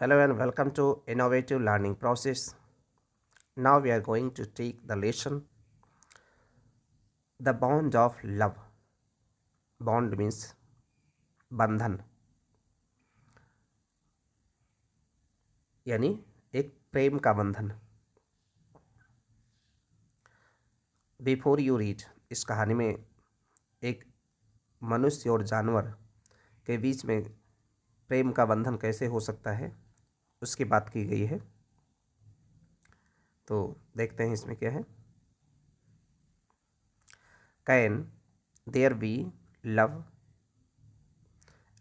Hello and welcome to Innovative Learning Process. Now we are going to take the lesson The Bond of Love. Bond means बंधन यानी एक प्रेम का बंधन. Before you read, इस कहानी में एक मनुष्य और जानवर के बीच में प्रेम का बंधन कैसे हो सकता है उसकी बात की गई है. तो देखते हैं इसमें क्या है. Can there be love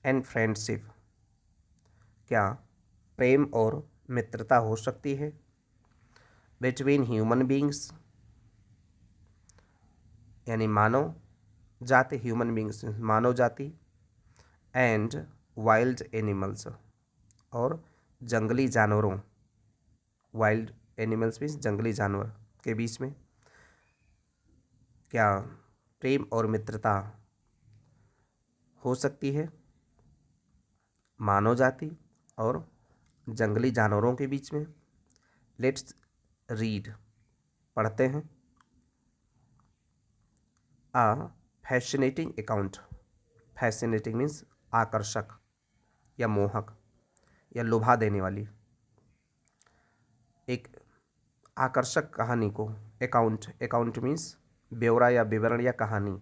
and friendship, क्या प्रेम और मित्रता हो सकती है बिटवीन ह्यूमन बींग्स यानी मानव जाति, ह्यूमन बींग्स मानव जाति, एंड वाइल्ड एनिमल्स और जंगली जानवरों. वाइल्ड एनिमल्स मीन्स जंगली जानवर के बीच में क्या प्रेम और मित्रता हो सकती है मानव जाति और जंगली जानवरों के बीच में. लेट्स रीड, पढ़ते हैं. आ फैसिनेटिंग अकाउंट. फैसिनेटिंग मीन्स आकर्षक या मोहक या लुभा देने वाली. एक आकर्षक कहानी को अकाउंट मीन्स ब्यौरा या विवरण या कहानी.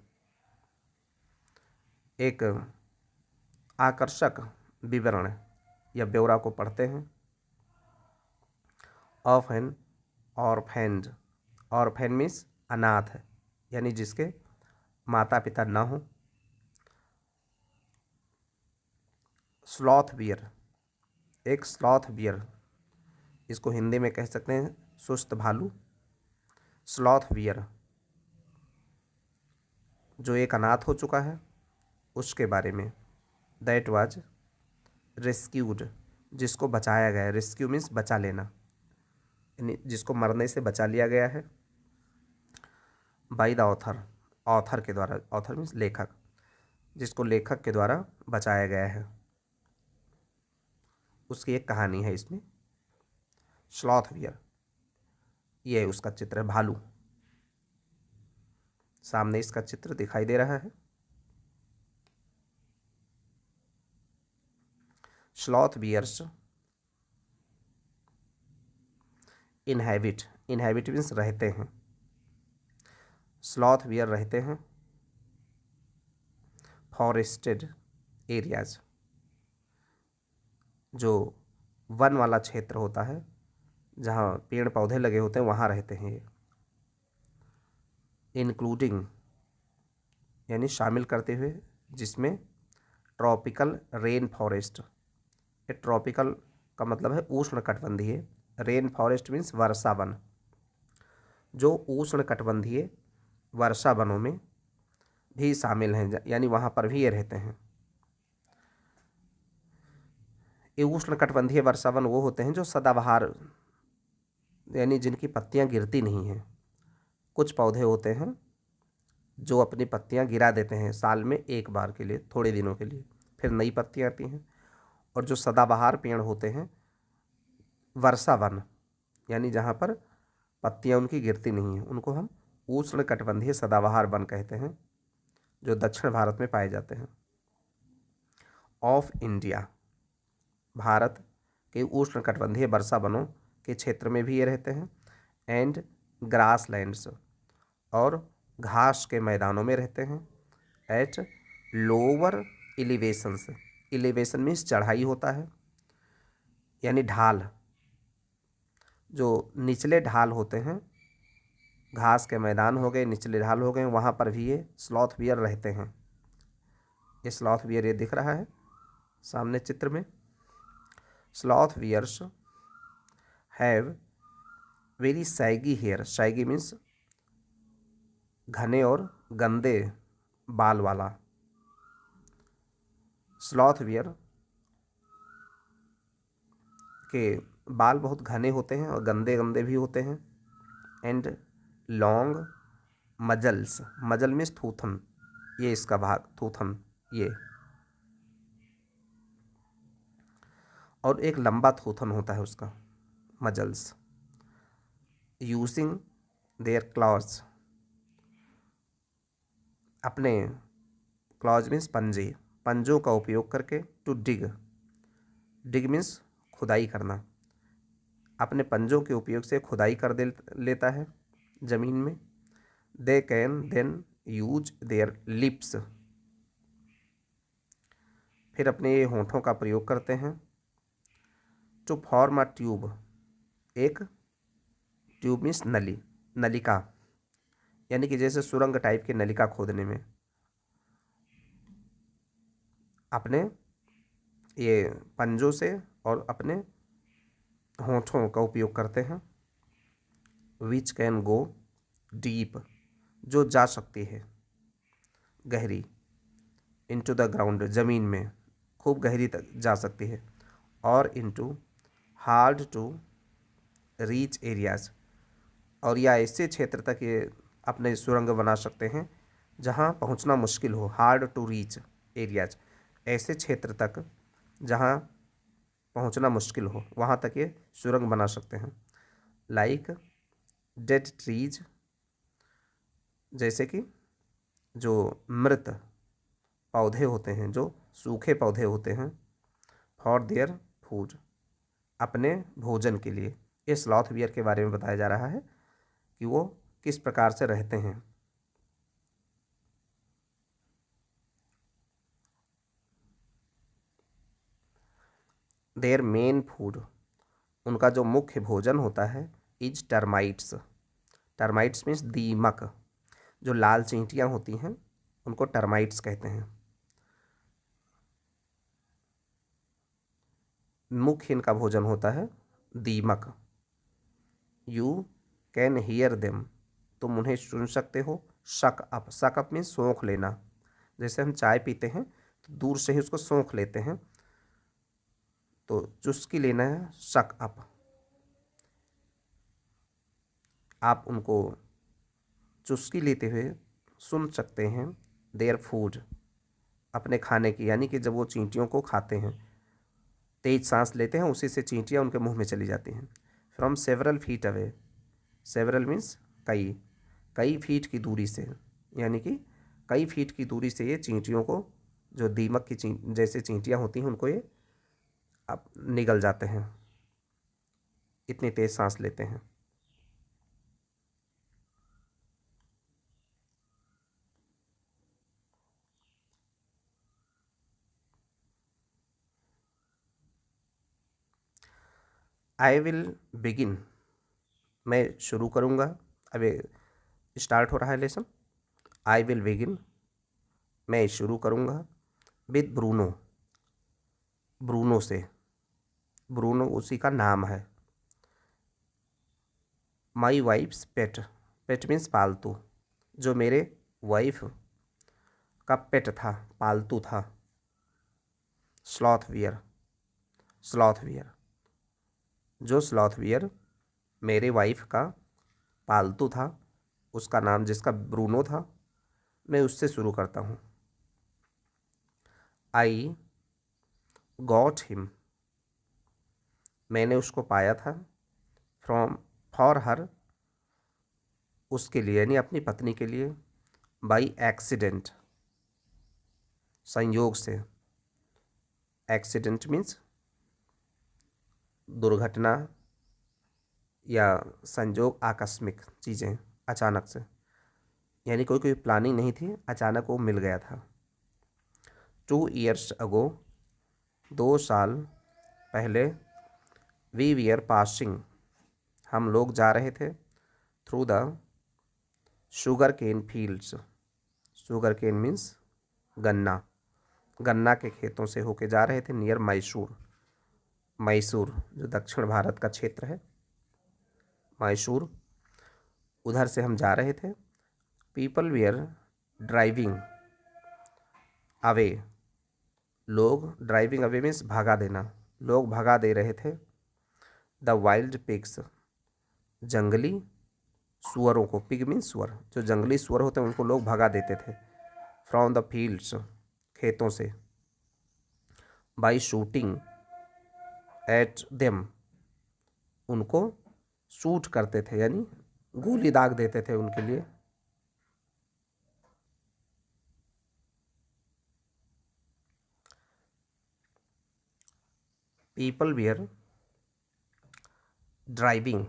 एक आकर्षक विवरण या ब्यौरा को पढ़ते हैं. Of an orphaned. Orphan means अनाथ यानी जिसके माता पिता न हो. Sloth bear. एक स्लॉथ बियर, इसको हिंदी में कह सकते हैं सुस्त भालू. स्लॉथ बियर जो एक अनाथ हो चुका है उसके बारे में. दैट वाज रेस्क्यूड, जिसको बचाया गया. रेस्क्यू मीन्स बचा लेना यानी जिसको मरने से बचा लिया गया है. बाय द ऑथर, ऑथर के द्वारा. ऑथर मीन्स लेखक, जिसको लेखक के द्वारा बचाया गया है. उसकी एक कहानी है इसमें. स्लॉथ बियर, ये उसका चित्र है. भालू सामने इसका चित्र दिखाई दे रहा है. स्लॉथ बियर्स इनहैबिट मीन्स रहते हैं. स्लॉथ बियर रहते हैं फॉरेस्टेड एरियाज, जो वन वाला क्षेत्र होता है जहाँ पेड़ पौधे लगे होते हैं वहाँ रहते हैं ये. इंक्लूडिंग यानी शामिल करते हुए, जिसमें ट्रॉपिकल रेन फॉरेस्ट. ये ट्रॉपिकल का मतलब है उष्ण कटिबंधीय. रेन फॉरेस्ट मीन्स वर्षा वन. जो उष्ण कटिबंधीय वर्षा वनों में भी शामिल हैं यानी वहाँ पर भी ये रहते हैं. ये उष्ण कटिबंधीय वर्षा वन वो होते हैं जो सदाबहार यानी जिनकी पत्तियाँ गिरती नहीं हैं. कुछ पौधे होते हैं जो अपनी पत्तियाँ गिरा देते हैं साल में एक बार के लिए, थोड़े दिनों के लिए, फिर नई पत्तियाँ आती हैं. और जो सदाबहार पेड़ होते हैं वर्षा वन यानी जहाँ पर पत्तियाँ उनकी गिरती नहीं हैं, उनको हम उष्ण कटिबंधीय सदाबहार वन कहते हैं, जो दक्षिण भारत में पाए जाते हैं. ऑफ इंडिया, भारत के उष्ण कटिबंधीय वर्षा वनों के क्षेत्र में भी ये रहते हैं. एंड ग्रास लैंड्स, और घास के मैदानों में रहते हैं. At lower elevations. Elevation means चढ़ाई होता है यानी ढाल. जो निचले ढाल होते हैं, घास के मैदान हो गए, निचले ढाल हो गए, वहाँ पर भी ये स्लॉथ बियर रहते हैं. ये स्लॉथ बियर ये दिख रहा है सामने चित्र में. Sloth bears have very shaggy hair. Shaggy means घने और गंदे बाल वाला. स्लॉथ बियर के बाल बहुत घने होते हैं और गंदे गंदे भी होते हैं. And long mussels. मजल मीन्स थूथन, ये इसका भाग थूथन. ये और एक लंबा थूथन होता है उसका, मजल्स। यूजिंग देयर क्लॉज, अपने क्लॉज मीन्स पंजे, पंजों का उपयोग करके। टू डिग, डिग मीन्स खुदाई करना, अपने पंजों के उपयोग से खुदाई कर दे लेता है ज़मीन में। They can then use their lips, फिर अपने ये होंठों का प्रयोग करते हैं। टू फॉर्म अ ट्यूब, एक ट्यूब मीन्स नली, नलिका, यानी कि जैसे सुरंग टाइप की नलिका खोदने में अपने ये पंजों से और अपने होंठों का उपयोग करते हैं। विच कैन गो डीप, जो जा सकती है गहरी। इनटू द ग्राउंड, ज़मीन में खूब गहरी तक जा सकती है। और into hard to reach areas, और या ऐसे क्षेत्र तक ये अपने सुरंग बना सकते हैं जहाँ पहुँचना मुश्किल हो। हार्ड टू रीच एरियाज, ऐसे क्षेत्र तक जहाँ पहुँचना मुश्किल हो वहाँ तक ये सुरंग बना सकते हैं। लाइक डेड ट्रीज, जैसे कि जो मृत पौधे होते हैं, जो सूखे पौधे होते हैं। फॉर देयर फूड, अपने भोजन के लिए। ये स्लॉथ बियर के बारे में बताया जा रहा है कि वो किस प्रकार से रहते हैं। देयर मेन फूड, उनका जो मुख्य भोजन होता है, इज टर्माइट्स। टर्माइट्स मीन्स दीमक, जो लाल चींटियाँ होती हैं उनको टर्माइट्स कहते हैं। मुख्य इनका भोजन होता है दीमक। यू कैन हियर देम, तुम उन्हें सुन सकते हो। शक अप, शक अप मीन्स सोंख लेना। जैसे हम चाय पीते हैं तो दूर से ही उसको सोंख लेते हैं, तो चुस्की लेना है शक अप। आप उनको चुस्की लेते हुए सुन सकते हैं। देयर फूड, अपने खाने की, यानी कि जब वो चींटियों को खाते हैं, तेज सांस लेते हैं, उसी से चींटियाँ उनके मुंह में चली जाती हैं। From several feet away, several means कई, कई फीट की दूरी से, यानी कि कई फीट की दूरी से ये चींटियों को, जो दीमक की जैसे चींटियाँ होती हैं, उनको ये अब निगल जाते हैं, इतनी तेज सांस लेते हैं। आई विल बिगिन, मैं शुरू करूँगा। अभी स्टार्ट हो रहा है लेसन। आई विल बिगिन, मैं शुरू करूँगा। विद ब्रूनो, ब्रूनो से, ब्रूनो उसी का नाम है। My wife's pet, pet means पालतू, जो मेरे वाइफ का पेट था, पालतू था। स्लॉथ वियर, स्लॉथ वियर, जो स्लॉथ वियर मेरे वाइफ का पालतू था, उसका नाम जिसका ब्रूनो था, मैं उससे शुरू करता हूँ। आई गॉट हिम, मैंने उसको पाया था। फ्रॉम, फॉर हर, उसके लिए, यानी अपनी पत्नी के लिए। बाई एक्सीडेंट, संयोग से। एक्सीडेंट मीन्स दुर्घटना या संयोग, आकस्मिक चीज़ें, अचानक से, यानी कोई कोई प्लानिंग नहीं थी, अचानक वो मिल गया था। 2 years अगो, 2 साल पहले। वी वीयर पासिंग, हम लोग जा रहे थे। Through the sugar cane fields, sugar cane means गन्ना, गन्ना के खेतों से होके जा रहे थे। नियर मैसूर, मैसूर जो दक्षिण भारत का क्षेत्र है, मैसूर, उधर से हम जा रहे थे। पीपल वेयर ड्राइविंग अवे, लोग, ड्राइविंग अवे मीन्स भागा देना, लोग भगा दे रहे थे। द वाइल्ड पिग्स, जंगली सुअरों को, पिग मीन्स सुअर, जो जंगली सुअर होते हैं उनको लोग भगा देते थे। फ्रॉम द फील्ड्स, खेतों से। बाई शूटिंग एट देम, उनको शूट करते थे, यानी गोली दाग देते थे उनके लिए। People were driving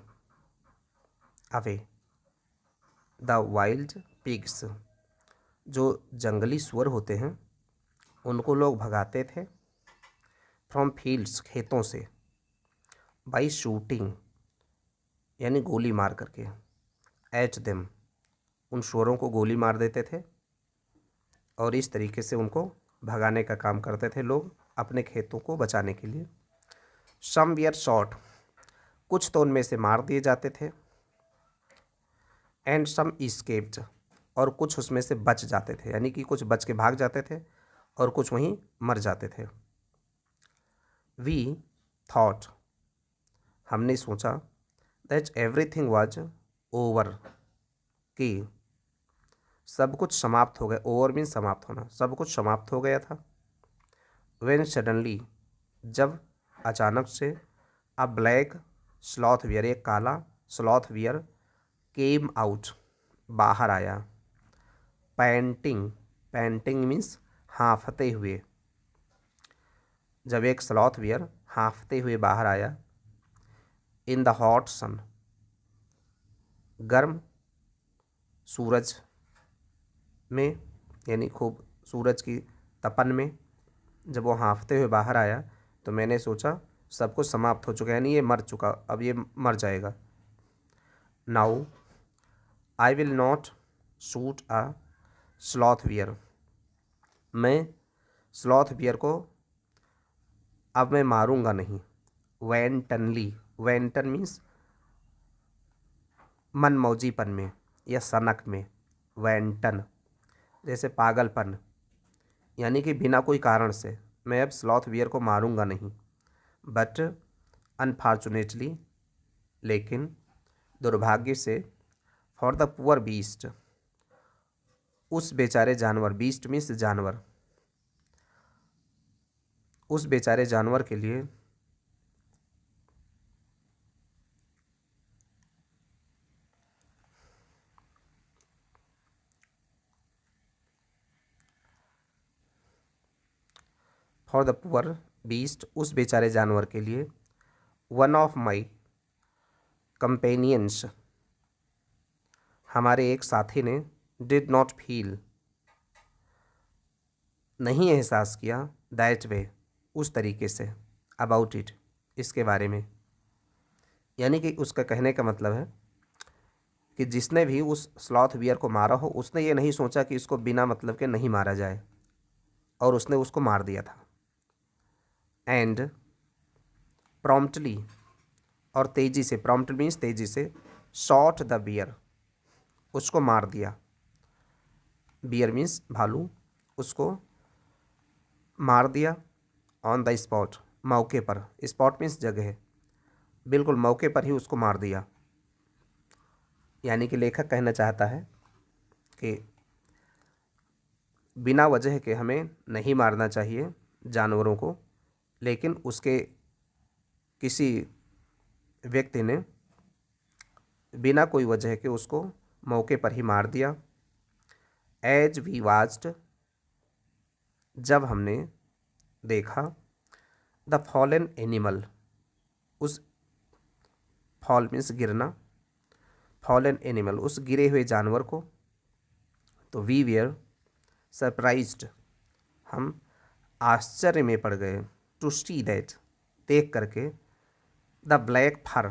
away the wild pigs, जो जंगली सुअर होते हैं उनको लोग भगाते थे फ्रॉम फील्ड्स, खेतों से, बाई शूटिंग यानी गोली मार करके, एच देम, उन सुअरों को गोली मार देते थे और इस तरीके से उनको भगाने का काम करते थे लोग अपने खेतों को बचाने के लिए। सम वियर शॉट, कुछ तो उनमें से मार दिए जाते थे। एंड सम इस्केप्ड, और कुछ उसमें से बच जाते थे, यानी कि कुछ बच के भाग जाते थे और कुछ वहीं मर जाते थे। वी थॉट, हमने सोचा, दैट एवरीथिंग वाज ओवर, कि सब कुछ समाप्त हो गया। ओवर मीन समाप्त होना, सब कुछ समाप्त हो गया था। व्हेन सडनली, जब अचानक से, अ ब्लैक स्लॉथ वियर, एक काला स्लॉथ वियर, केम आउट, बाहर आया। पैंटिंग, पैंटिंग मीन्स हाँफते हुए, जब एक स्लॉथ वियर हाँफते हुए बाहर आया। इन द हॉट सन, गर्म सूरज में, यानी खूब सूरज की तपन में जब वो हाँफते हुए बाहर आया तो मैंने सोचा सब कुछ समाप्त हो चुका है, यानी ये मर चुका, अब ये मर जाएगा। Now I will not shoot a sloth wear, मैं स्लॉथ वियर को अब मैं मारूंगा नहीं। वेंटनली, वेंटन मीन्स मनमौजीपन में या सनक में, वेंटन जैसे पागलपन, यानी कि बिना कोई कारण से मैं अब स्लॉथ वियर को मारूंगा नहीं। बट अनफॉर्चुनेटली, लेकिन दुर्भाग्य से, फॉर द पुअर बीस्ट, उस बेचारे जानवर, बीस्ट मीन्स जानवर, उस बेचारे जानवर के लिए, फॉर द पुअर बीस्ट, उस बेचारे जानवर के लिए, वन ऑफ माई कंपेनियंस, हमारे एक साथी ने, डिड नॉट फील, नहीं एहसास किया, दैट वे, उस तरीके से, अबाउट इट, इसके बारे में। यानी कि उसका कहने का मतलब है कि जिसने भी उस स्लॉथ वियर को मारा हो उसने ये नहीं सोचा कि इसको बिना मतलब के नहीं मारा जाए, और उसने उसको मार दिया था। एंड प्रॉम्प्टली, और तेजी से, प्रॉम्प्ट मीन्स तेजी से, शॉट द बियर, उसको मार दिया। बियर मीन्स भालू, उसको मार दिया। ऑन द स्पॉट, मौके पर, स्पॉट मीन्स जगह, बिल्कुल मौके पर ही उसको मार दिया। यानी कि लेखक कहना चाहता है कि बिना वजह के हमें नहीं मारना चाहिए जानवरों को, लेकिन उसके किसी व्यक्ति ने बिना कोई वजह के उसको मौके पर ही मार दिया। एज वी वाच्ड, जब हमने देखा, द फॉलन एनिमल, उस, फॉल मीन्स गिरना, फॉलन एनिमल, उस गिरे हुए जानवर को, तो वी वेयर सरप्राइज्ड, हम आश्चर्य में पड़ गए। टू सी दैट, देख करके, द ब्लैक फर,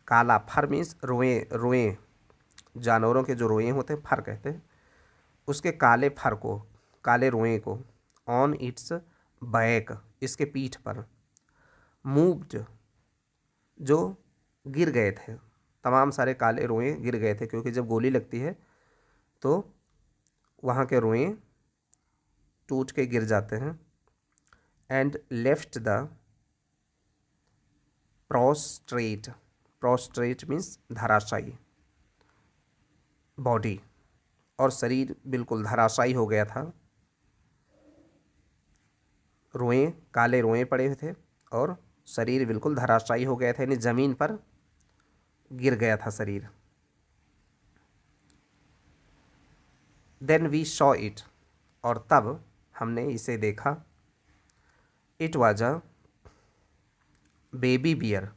काला, फर मीन्स रोए, रोए, जानवरों के जो रोए होते हैं फर कहते हैं, उसके काले फर को, काले रोए को, ऑन इट्स बैक, इसके पीठ पर, मूव्ड, जो गिर गए थे, तमाम सारे काले रोए गिर गए थे, क्योंकि जब गोली लगती है तो वहाँ के रोए टूट के गिर जाते हैं। And left the prostate, prostate means धराशायी, बॉडी, और शरीर बिल्कुल धराशायी हो गया था। रोए, काले रोए पड़े हुए थे और शरीर बिल्कुल धराशायी हो गया था, यानी ज़मीन पर गिर गया था शरीर। देन वी सॉ इट, और तब हमने इसे देखा। It was a baby bear,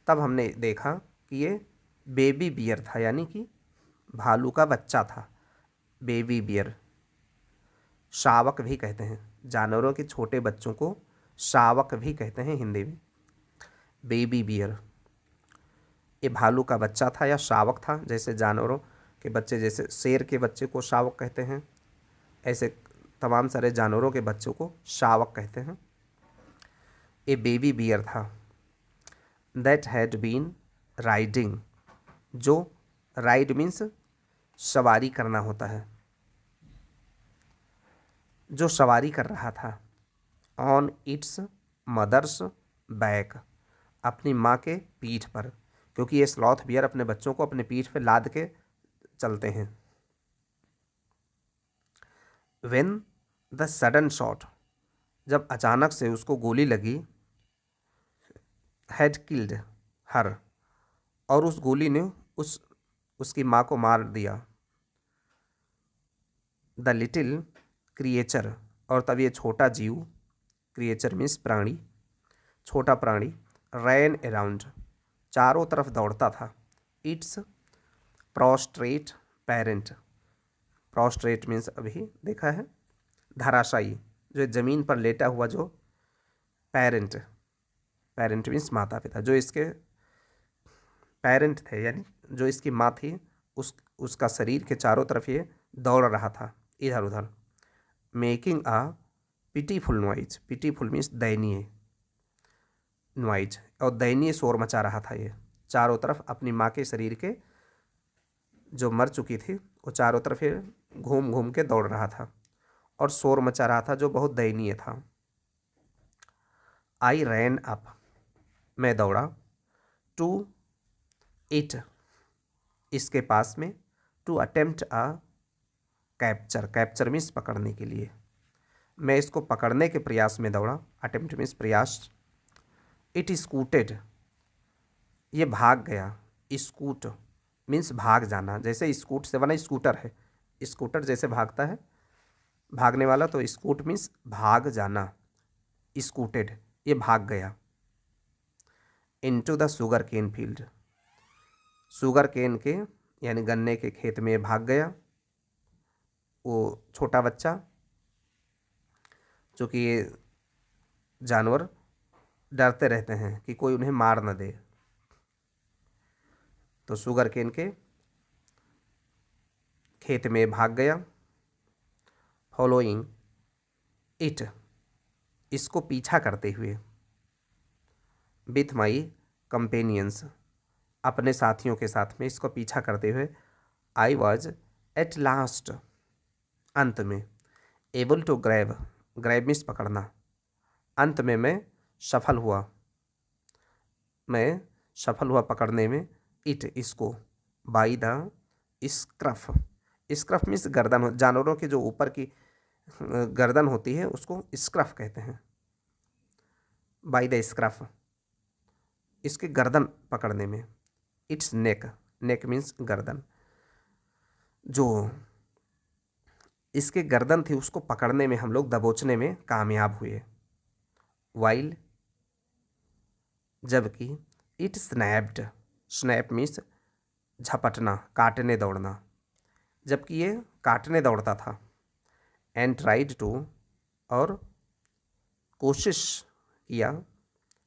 तब हमने देखा कि ये बेबी बियर था, यानी कि भालू का बच्चा था। बेबी बियर, शावक भी कहते हैं, जानवरों के छोटे बच्चों को शावक भी कहते हैं हिंदी में। बेबी बियर, ये भालू का बच्चा था या शावक था। जैसे जानवरों के बच्चे, जैसे शेर के बच्चे को शावक कहते हैं, ऐसे तमाम सारे जानवरों के बच्चों को शावक कहते हैं। ये बेबी बियर था। दैट हैड बीन राइडिंग, जो राइड मीन्स सवारी करना होता है, जो सवारी कर रहा था। ऑन इट्स मदर्स बैक, अपनी माँ के पीठ पर, क्योंकि ये स्लॉथ बियर अपने बच्चों को अपने पीठ पर लाद के चलते हैं। व्हेन द सडन शॉट, जब अचानक से उसको गोली लगी, हैड किल्ड हर, और उस गोली ने उसकी माँ को मार दिया। द लिटिल क्रिएचर, और तब ये छोटा जीव, क्रिएचर मीन्स प्राणी, छोटा प्राणी, रैन अराउंड, चारों तरफ दौड़ता था। It's prostate parent, prostate means अभी देखा है धराशायी, जो ज़मीन पर लेटा हुआ जो पेरेंट, पेरेंट मीन्स माता पिता, जो इसके पेरेंट थे यानी जो इसकी माँ थी, उसका शरीर के चारों तरफ ये दौड़ रहा था इधर उधर। मेकिंग आ पिटीफुल नॉइज, पिटीफुल मीन्स दयनीय नॉइज, और दयनीय शोर मचा रहा था ये चारों तरफ। अपनी माँ के शरीर के जो मर चुकी थी वो चारों तरफ ये घूम घूम के दौड़ रहा था और शोर मचा रहा था जो बहुत दयनीय था। आई रैन अप, मैं दौड़ा। टू इट, इसके पास में। To attempt a capture, capture means पकड़ने के लिए, मैं इसको पकड़ने के प्रयास में दौड़ा। अटेम्प्ट मीन्स प्रयास। इट स्कूटेड, ये भाग गया। स्कूट मीन्स भाग जाना, जैसे स्कूट से बना स्कूटर है, स्कूटर जैसे भागता है भागने वाला, तो स्कूट मीन्स भाग जाना। स्कूटेड, ये भाग गया। Into the sugar cane field, sugar cane के यानी गन्ने के खेत में भाग गया वो छोटा बच्चा, चूँकि ये जानवर डरते रहते हैं कि कोई उन्हें मार न दे, तो शुगर केन के खेत में भाग गया। फॉलोइंग इट, इसको पीछा करते हुए। विथ माई कंपेनियंस, अपने साथियों के साथ में इसको पीछा करते हुए। आई वॉज एट लास्ट, अंत में। Able to grab, grab means पकड़ना, अंत में मैं सफल हुआ, मैं सफल हुआ पकड़ने में। इट, इसको। By the scruff, scruff means गर्दन, जानवरों के जो ऊपर की गर्दन होती है उसको स्क्रफ कहते हैं। बाई द स्क्रफ, इसके गर्दन पकड़ने में। इट्स नेक, नेक मीन्स गर्दन, जो इसके गर्दन थी उसको पकड़ने में हम लोग दबोचने में कामयाब हुए। वाइल, जबकि। इट स्नैप्ड, स्नैप मीन्स झपटना, काटने दौड़ना, जबकि ये काटने दौड़ता था। एंड ट्राइड टू, और कोशिश किया।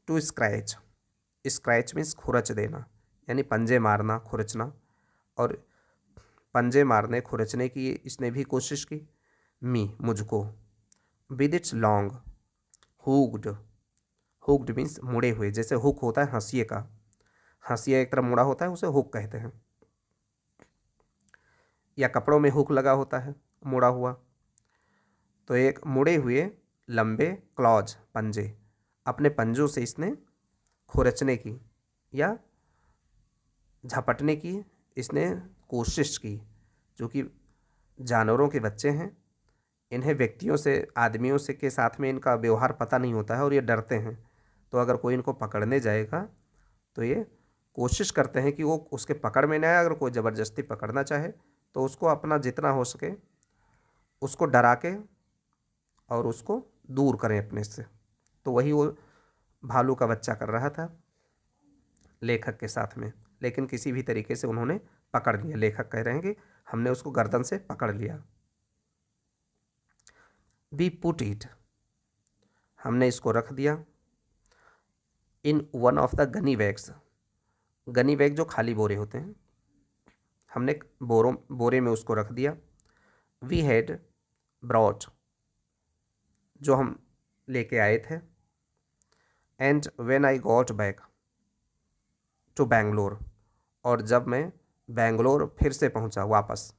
टू स्क्रैच, स्क्रैच मीन्स खुरच देना, यानी पंजे मारना, खुरचना, और पंजे मारने खुरचने की इसने भी कोशिश की। मी, मुझको। With its long, hooked, hooked means मुड़े हुए, जैसे हुक होता है हंसिए का, हंसिया एक तरफ मुड़ा होता है उसे हुक कहते हैं, या कपड़ों में हुक लगा होता है मुड़ा हुआ, तो एक मुड़े हुए लंबे क्लॉज, पंजे, अपने पंजों से इसने खुरचने की या झपटने की इसने कोशिश की। जो कि जानवरों के बच्चे हैं इन्हें व्यक्तियों से, आदमियों से के साथ में इनका व्यवहार पता नहीं होता है और ये डरते हैं। तो अगर कोई इनको पकड़ने जाएगा तो ये कोशिश करते हैं कि वो उसके पकड़ में ना आए। अगर कोई ज़बरदस्ती पकड़ना चाहे तो उसको अपना जितना हो सके उसको डरा के और उसको दूर करें अपने से। तो वही वो भालू का बच्चा कर रहा था लेखक के साथ में, लेकिन किसी भी तरीके से उन्होंने पकड़ लिया। लेखक कह रहे हैं कि हमने उसको गर्दन से पकड़ लिया। वी पुट इट, हमने इसको रख दिया। In one of the Ghani bags, gunny bag जो खाली बोरे होते हैं, हमने बोरे में उसको रख दिया। वी हैड ब्रॉट, जो हम लेके आए थे। And when I got back to Bangalore, और जब मैं बैंगलोर फिर से पहुंचा वापस।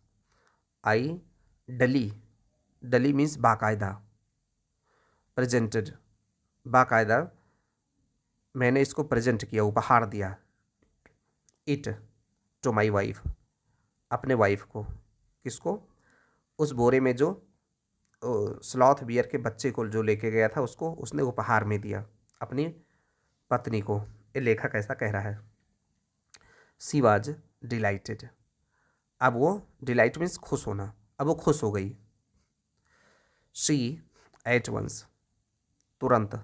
आई डली, डली मीन्स बाकायदा, प्रेजेंटेड, बाकायदा मैंने इसको प्रेजेंट किया, उपहार दिया। इट टू माई वाइफ, अपने वाइफ को। किसको? उस बोरे में जो स्लॉथ बियर के बच्चे को जो लेके गया था उसको उसने उपहार में दिया अपनी पत्नी को। ये लेखक ऐसा कह रहा है। सी वाज डिलाइटेड, अब वो, डिलाइट मीन्स खुश होना, अब वो खुश हो गई। शी एट वंस, तुरंत,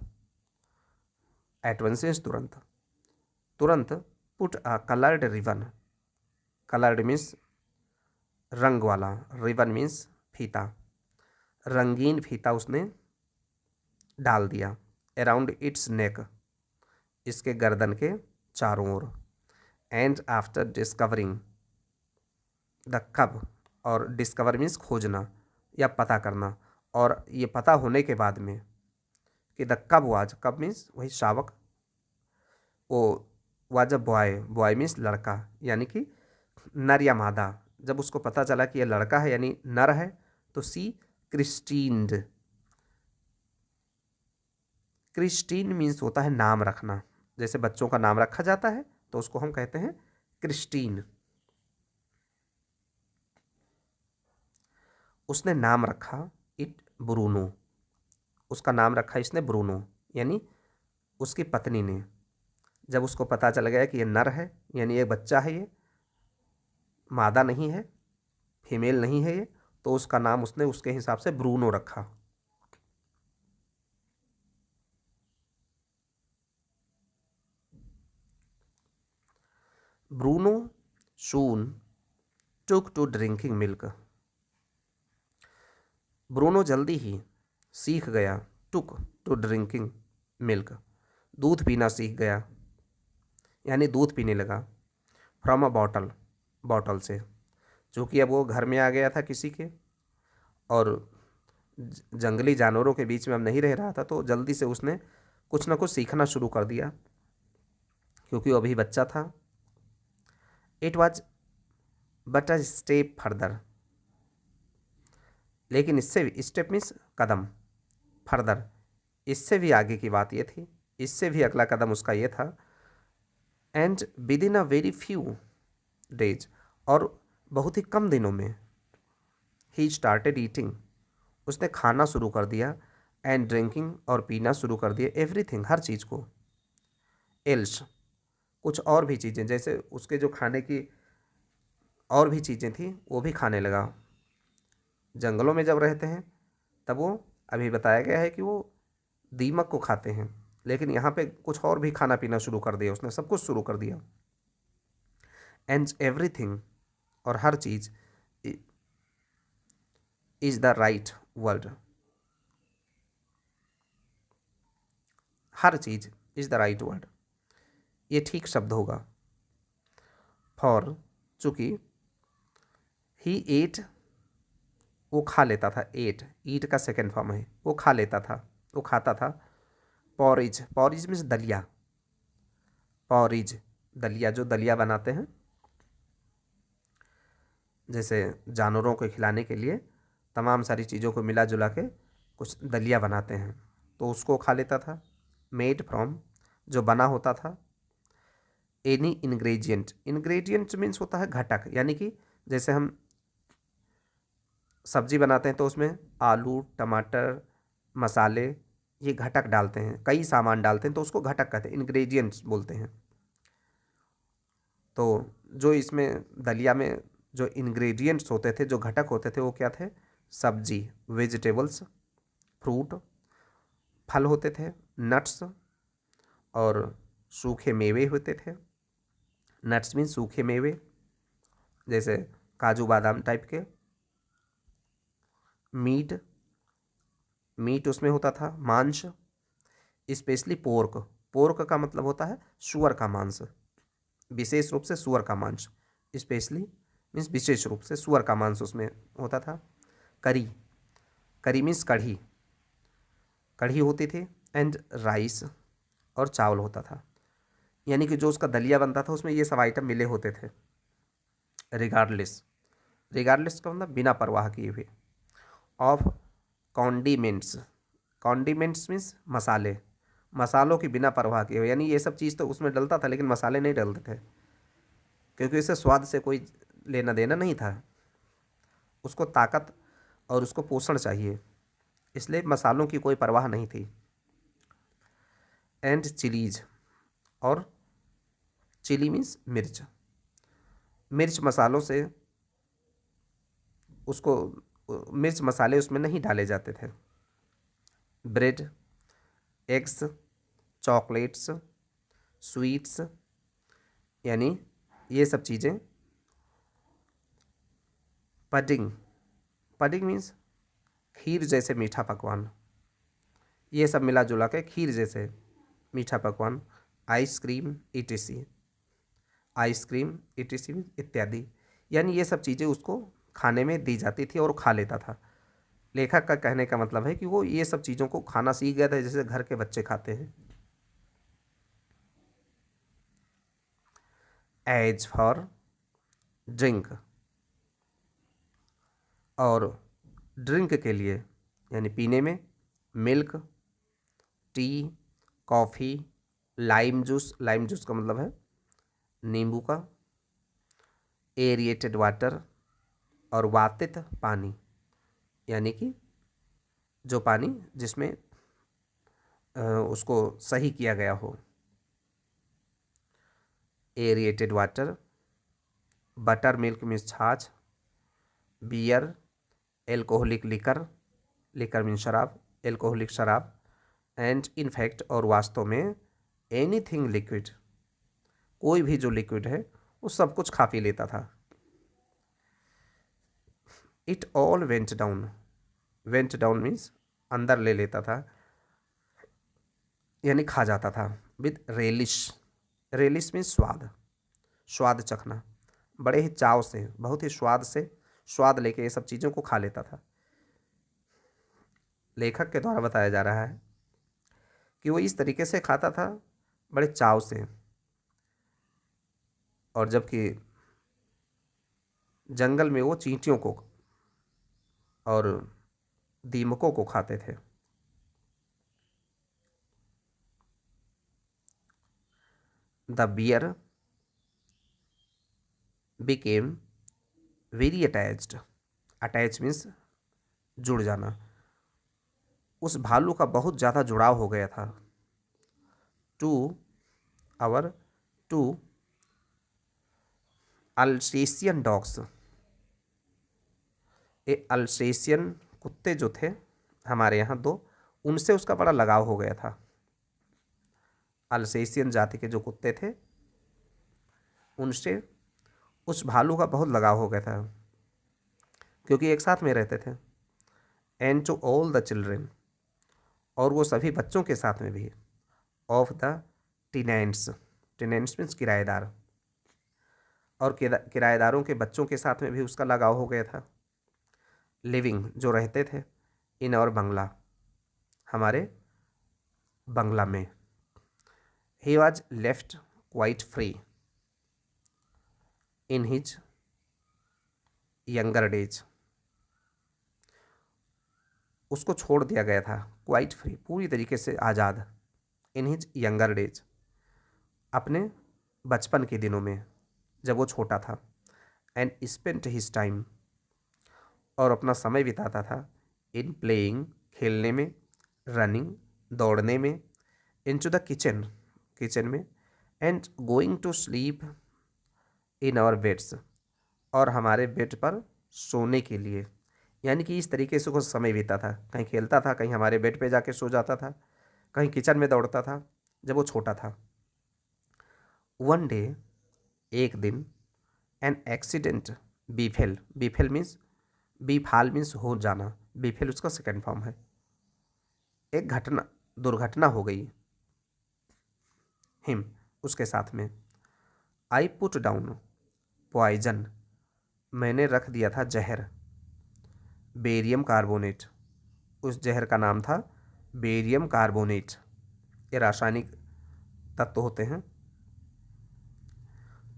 एट वंस मीन्स तुरंत, तुरंत put a coloured ribbon, coloured means रंग वाला, रिबन मीन्स फीता, रंगीन फीता उसने डाल दिया। अराउंड इट्स नेक, इसके गर्दन के चारों ओर। एंड आफ्टर डिस्कवरिंग द कब, और डिस्कवर मीन्स खोजना या पता करना, और ये पता होने के बाद में कि द कब वाज, कब मीन्स वही शावक, वो was a boy, boy means लड़का, यानी कि नर या मादा। जब उसको पता चला कि ये लड़का है यानी नर है तो सी क्रिस्टीन्ड, क्रिस्टीन मीन्स होता है नाम रखना। जैसे बच्चों का नाम रखा जाता है तो उसको हम कहते हैं क्रिस्टीन। उसने नाम रखा इट ब्रूनो, उसका नाम रखा इसने ब्रूनो, यानी उसकी पत्नी ने। जब उसको पता चल गया कि ये नर है यानी ये बच्चा है, ये मादा नहीं है, फीमेल नहीं है ये, तो उसका नाम उसने उसके हिसाब से ब्रूनो रखा। Bruno soon took to drinking milk, Bruno जल्दी ही सीख गया, टुक टू ड्रिंकिंग मिल्क, दूध पीना सीख गया, यानी दूध पीने लगा। फ्रॉम अ बॉटल, बॉटल से, चूँकि अब वो घर में आ गया था किसी के और जंगली जानवरों के बीच में अब नहीं रह रहा था, तो जल्दी से उसने कुछ ना कुछ सीखना शुरू कर दिया क्योंकि वो अभी बच्चा था। It was but a step further, लेकिन इससे भी, स्टेप मीन्स कदम, फर्दर इससे भी आगे की बात ये थी, इससे भी अगला कदम उसका ये था। And with in a very few days, और बहुत ही कम दिनों में, ही स्टार्टेड ईटिंग, उसने खाना शुरू कर दिया। एंड ड्रिंकिंग, और पीना शुरू कर दिया। एवरीथिंग, हर चीज़ को। एल्स, कुछ और भी चीज़ें, जैसे उसके जो खाने की और भी चीज़ें थी वो भी खाने लगा। जंगलों में जब रहते हैं तब वो, अभी बताया गया है कि वो दीमक को खाते हैं, लेकिन यहाँ पे कुछ और भी खाना पीना शुरू कर दिया उसने, सब कुछ शुरू कर दिया। एंड एवरीथिंग, और हर चीज़, इज द राइट वर्ड, हर चीज़ इज द राइट वर्ड, ये ठीक शब्द होगा। फॉर, चूँकि ही एट, वो खा लेता था। एट, ईट का सेकेंड फॉर्म है, वो खा लेता था, वो खाता था। पॉरिज, पॉरिज मीन्स दलिया, पॉरिज दलिया, जो दलिया बनाते हैं जैसे जानवरों को खिलाने के लिए तमाम सारी चीज़ों को मिला जुला के कुछ दलिया बनाते हैं, तो उसको खा लेता था। मेड फ्रॉम, जो बना होता था। एनी इंग्रेडिएंट, इंग्रेडिएंट मीन्स होता है घटक, यानी कि जैसे हम सब्जी बनाते हैं तो उसमें आलू, टमाटर, मसाले, ये घटक डालते हैं, कई सामान डालते हैं, तो उसको घटक कहते हैं, इंग्रेडिएंट्स बोलते हैं। तो जो इसमें दलिया में जो इंग्रेडिएंट्स होते थे, जो घटक होते थे, वो क्या थे? सब्जी, वेजिटेबल्स, फ्रूट, फल होते थे, नट्स, और सूखे मेवे होते थे। नट्स मीन सूखे मेवे, जैसे काजू बादाम टाइप के। मीट, मीट उसमें होता था, मांस, स्पेशली पोर्क। पोर्क का मतलब होता है सुअर का मांस, विशेष रूप से सुअर का मांस, स्पेशली मीन्स विशेष रूप से सुअर का मांस उसमें होता था। करी, करी मीन्स कढ़ी, कढ़ी होती थी। एंड राइस, और चावल होता था। यानी कि जो उसका दलिया बनता था उसमें ये सब आइटम मिले होते थे। रिगार्डलेस, रिगार्डलेस का मतलब बिना परवाह किए हुए। ऑफ कॉन्डिमेंट्स, कॉन्डिमेंट्स मीन्स मसाले, मसालों की बिना परवाह किए हुए, यानी ये सब चीज़ तो उसमें डलता था लेकिन मसाले नहीं डलते थे, क्योंकि इससे स्वाद से कोई लेना देना नहीं था। उसको ताकत और उसको पोषण चाहिए, इसलिए मसालों की कोई परवाह नहीं थी। एंड चिलीज, और चिली मीन्स मिर्च, मिर्च मसालों से उसको, मिर्च मसाले उसमें नहीं डाले जाते थे। ब्रेड, एग्स, चॉकलेट्स, स्वीट्स, यानी ये सब चीज़ें। पडिंग, पडिंग मीन्स खीर जैसे मीठा पकवान, ये सब मिला जुला के खीर जैसे मीठा पकवान। आइसक्रीम, ईटीसी, आइसक्रीम, ईटीसी इत्यादि, यानी ये सब चीज़ें उसको खाने में दी जाती थी और खा लेता था। लेखक का कहने का मतलब है कि वो ये सब चीज़ों को खाना सीख गया था जैसे घर के बच्चे खाते हैं। एज फॉर ड्रिंक, और ड्रिंक के लिए यानी पीने में milk, T, coffee, lime juice, lime juice का मतलब है नींबू का, एरिएटेड वाटर, और वातित पानी, यानी कि जो पानी जिसमें उसको सही किया गया हो। Aerated water, buttermilk means छाछ, beer, alcoholic liquor, liquor means शराब, एल्कोहलिक शराब। एंड इनफैक्ट, और वास्तव में, एनीथिंग लिक्विड, कोई भी जो लिक्विड है वो सब कुछ खा पी लेता था। It all went down, went down means अंदर ले लेता था, यानी खा जाता था। विद रेलिश, रेलिश मीन्स स्वाद, स्वाद चखना, बड़े ही चाव से, बहुत ही स्वाद से, स्वाद लेके ये सब चीज़ों को खा लेता था। लेखक के द्वारा बताया जा रहा है कि वो इस तरीके से खाता था, बड़े चाव से। और जबकि जंगल में वो चींटियों को और दीमकों को खाते थे। The bear became very attached, attach means जुड़ जाना, उस भालू का बहुत ज़्यादा जुड़ाव हो गया था। To our, to Alsatian dogs, ये अल्सेशियन कुत्ते जो थे हमारे यहाँ दो, उनसे उसका बड़ा लगाव हो गया था। अल्सेशियन जाति के जो कुत्ते थे उनसे उस भालू का बहुत लगाव हो गया था, क्योंकि एक साथ में रहते थे। And to all the children, और वो सभी बच्चों के साथ में भी। Of the tenants, tenants means किराएदार, और किराएदारों के बच्चों के साथ में भी उसका लगाव हो गया था। लिविंग, जो रहते थे, इन और बंगला, हमारे बंगला में। He was left quite free in his younger days, उसको छोड़ दिया गया था क्वाइट फ्री, पूरी तरीके से आज़ाद। इन हिज यंगर डेज, अपने बचपन के दिनों में, जब वो छोटा था। एंड स्पेंट हिज टाइम, और अपना समय बिताता था इन प्लेइंग, खेलने में, रनिंग, दौड़ने में, इनटू द किचन, किचन में, and going to sleep in our beds, और हमारे बेड पर सोने के लिए। यानी कि इस तरीके से कुछ समय बीता था, कहीं खेलता था, कहीं हमारे बेड पे जाके सो जाता था, कहीं किचन में दौड़ता था जब वो छोटा था। वन डे, एक दिन, an accident befell, befell means, befall means हो जाना, बीफेल उसका सेकेंड फॉर्म है। एक घटना, दुर्घटना हो गई हिम, उसके साथ में। आई पुट डाउन पॉइजन, मैंने रख दिया था जहर, बेरियम कार्बोनेट, उस जहर का नाम था बेरियम कार्बोनेट। ये रासायनिक तत्व होते हैं।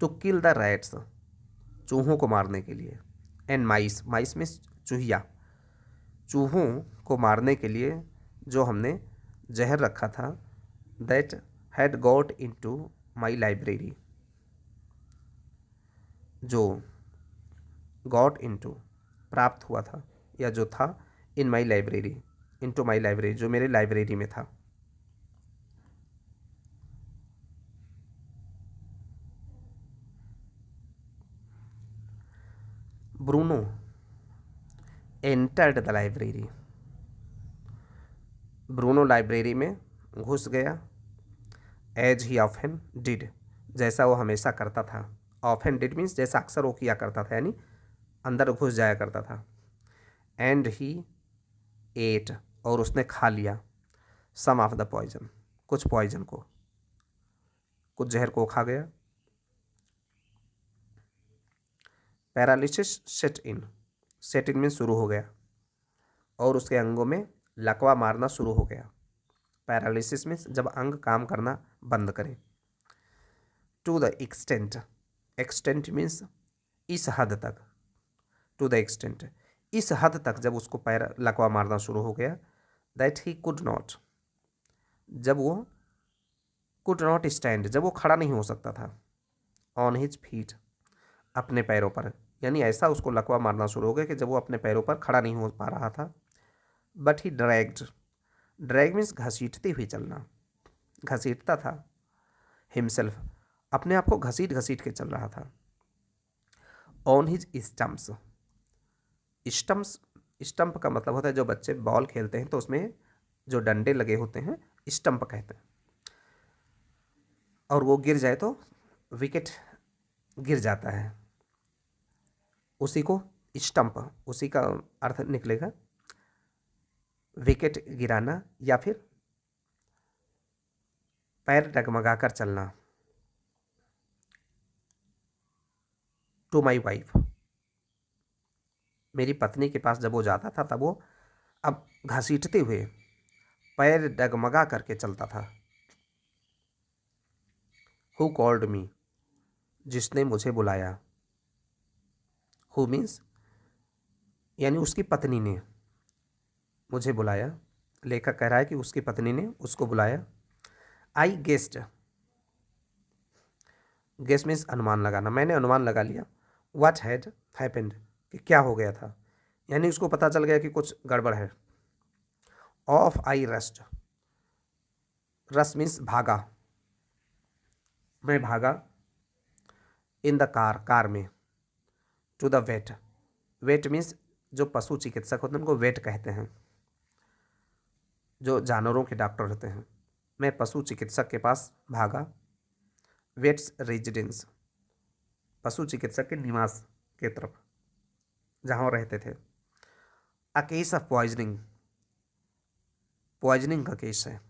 टू किल द रैट्स, चूहों को मारने के लिए, एंड माइस, माइस में चूहिया, चूहों को मारने के लिए जो हमने जहर रखा था, that had got into my library, जो गॉट इनटू प्राप्त हुआ था, या जो था इन माई लाइब्रेरी, इनटू माई लाइब्रेरी, जो मेरे लाइब्रेरी में था। Bruno entered the library, Bruno library में घुस गया। एज ही ऑफन डिड, जैसा वो हमेशा करता था। ऑफन डिड मीन्स जैसा अक्सर वो किया करता था, यानी अंदर घुस जाया करता था। एंड ही एट, और उसने खा लिया, सम ऑफ द पॉइजन, कुछ पॉइजन को, कुछ जहर को खा गया। पैरालिसिस सेट इन, सेट इन में शुरू हो गया, और उसके अंगों में लकवा मारना शुरू हो गया। पैरालिसिस में जब अंग काम करना बंद करें। To the extent, extent means इस हद तक, टू द एक्सटेंट, इस हद तक जब उसको पैर लकवा मारना शुरू हो गया, दैट ही कुड नॉट, जब वो कुड नॉट स्टैंड, जब वो खड़ा नहीं हो सकता था, ऑन हिज फीट, अपने पैरों पर, यानी ऐसा उसको लकवा मारना शुरू हो गया कि जब वो अपने पैरों पर खड़ा नहीं हो पा रहा था। But he dragged, drag means घसीटती हुई चलना, घसीटता था, हिमसेल्फ, अपने आप को घसीट घसीट के चल रहा था। On his stumps, stumps, stump का मतलब होता है जो बच्चे बॉल खेलते हैं तो उसमें जो डंडे लगे होते हैं स्टंप कहते हैं, और वो गिर जाए तो विकेट गिर जाता है, उसी को स्टंप, उसी का अर्थ निकलेगा विकेट गिराना या फिर पैर डगमगाकर चलना। टू माई वाइफ, मेरी पत्नी के पास जब वो जाता था तब वो अब घसीटते हुए पैर डगमगा करके चलता था। हु कॉल्ड मी, जिसने मुझे बुलाया, हु मीन्स यानी उसकी पत्नी ने मुझे बुलाया, लेखक कह रहा है कि उसकी पत्नी ने उसको बुलाया। आई गेस्ड, गेस मीन्स अनुमान लगाना, मैंने अनुमान लगा लिया। व्हाट हैड हैपेंड, कि क्या हो गया था, यानी उसको पता चल गया कि कुछ गड़बड़ है। Off I rushed, rush means भागा, मैं भागा। इन द कार, कार में। To the vet, vet means जो पशु चिकित्सक होते हैं उनको वेट कहते हैं, जो जानवरों के डॉक्टर होते हैं। मैं पशु चिकित्सक के पास भागा। वेट्स रेजिडेंस, पशु चिकित्सक के निवास के तरफ जहाँ वो रहते थे। A case of poisoning, poisoning का केस है,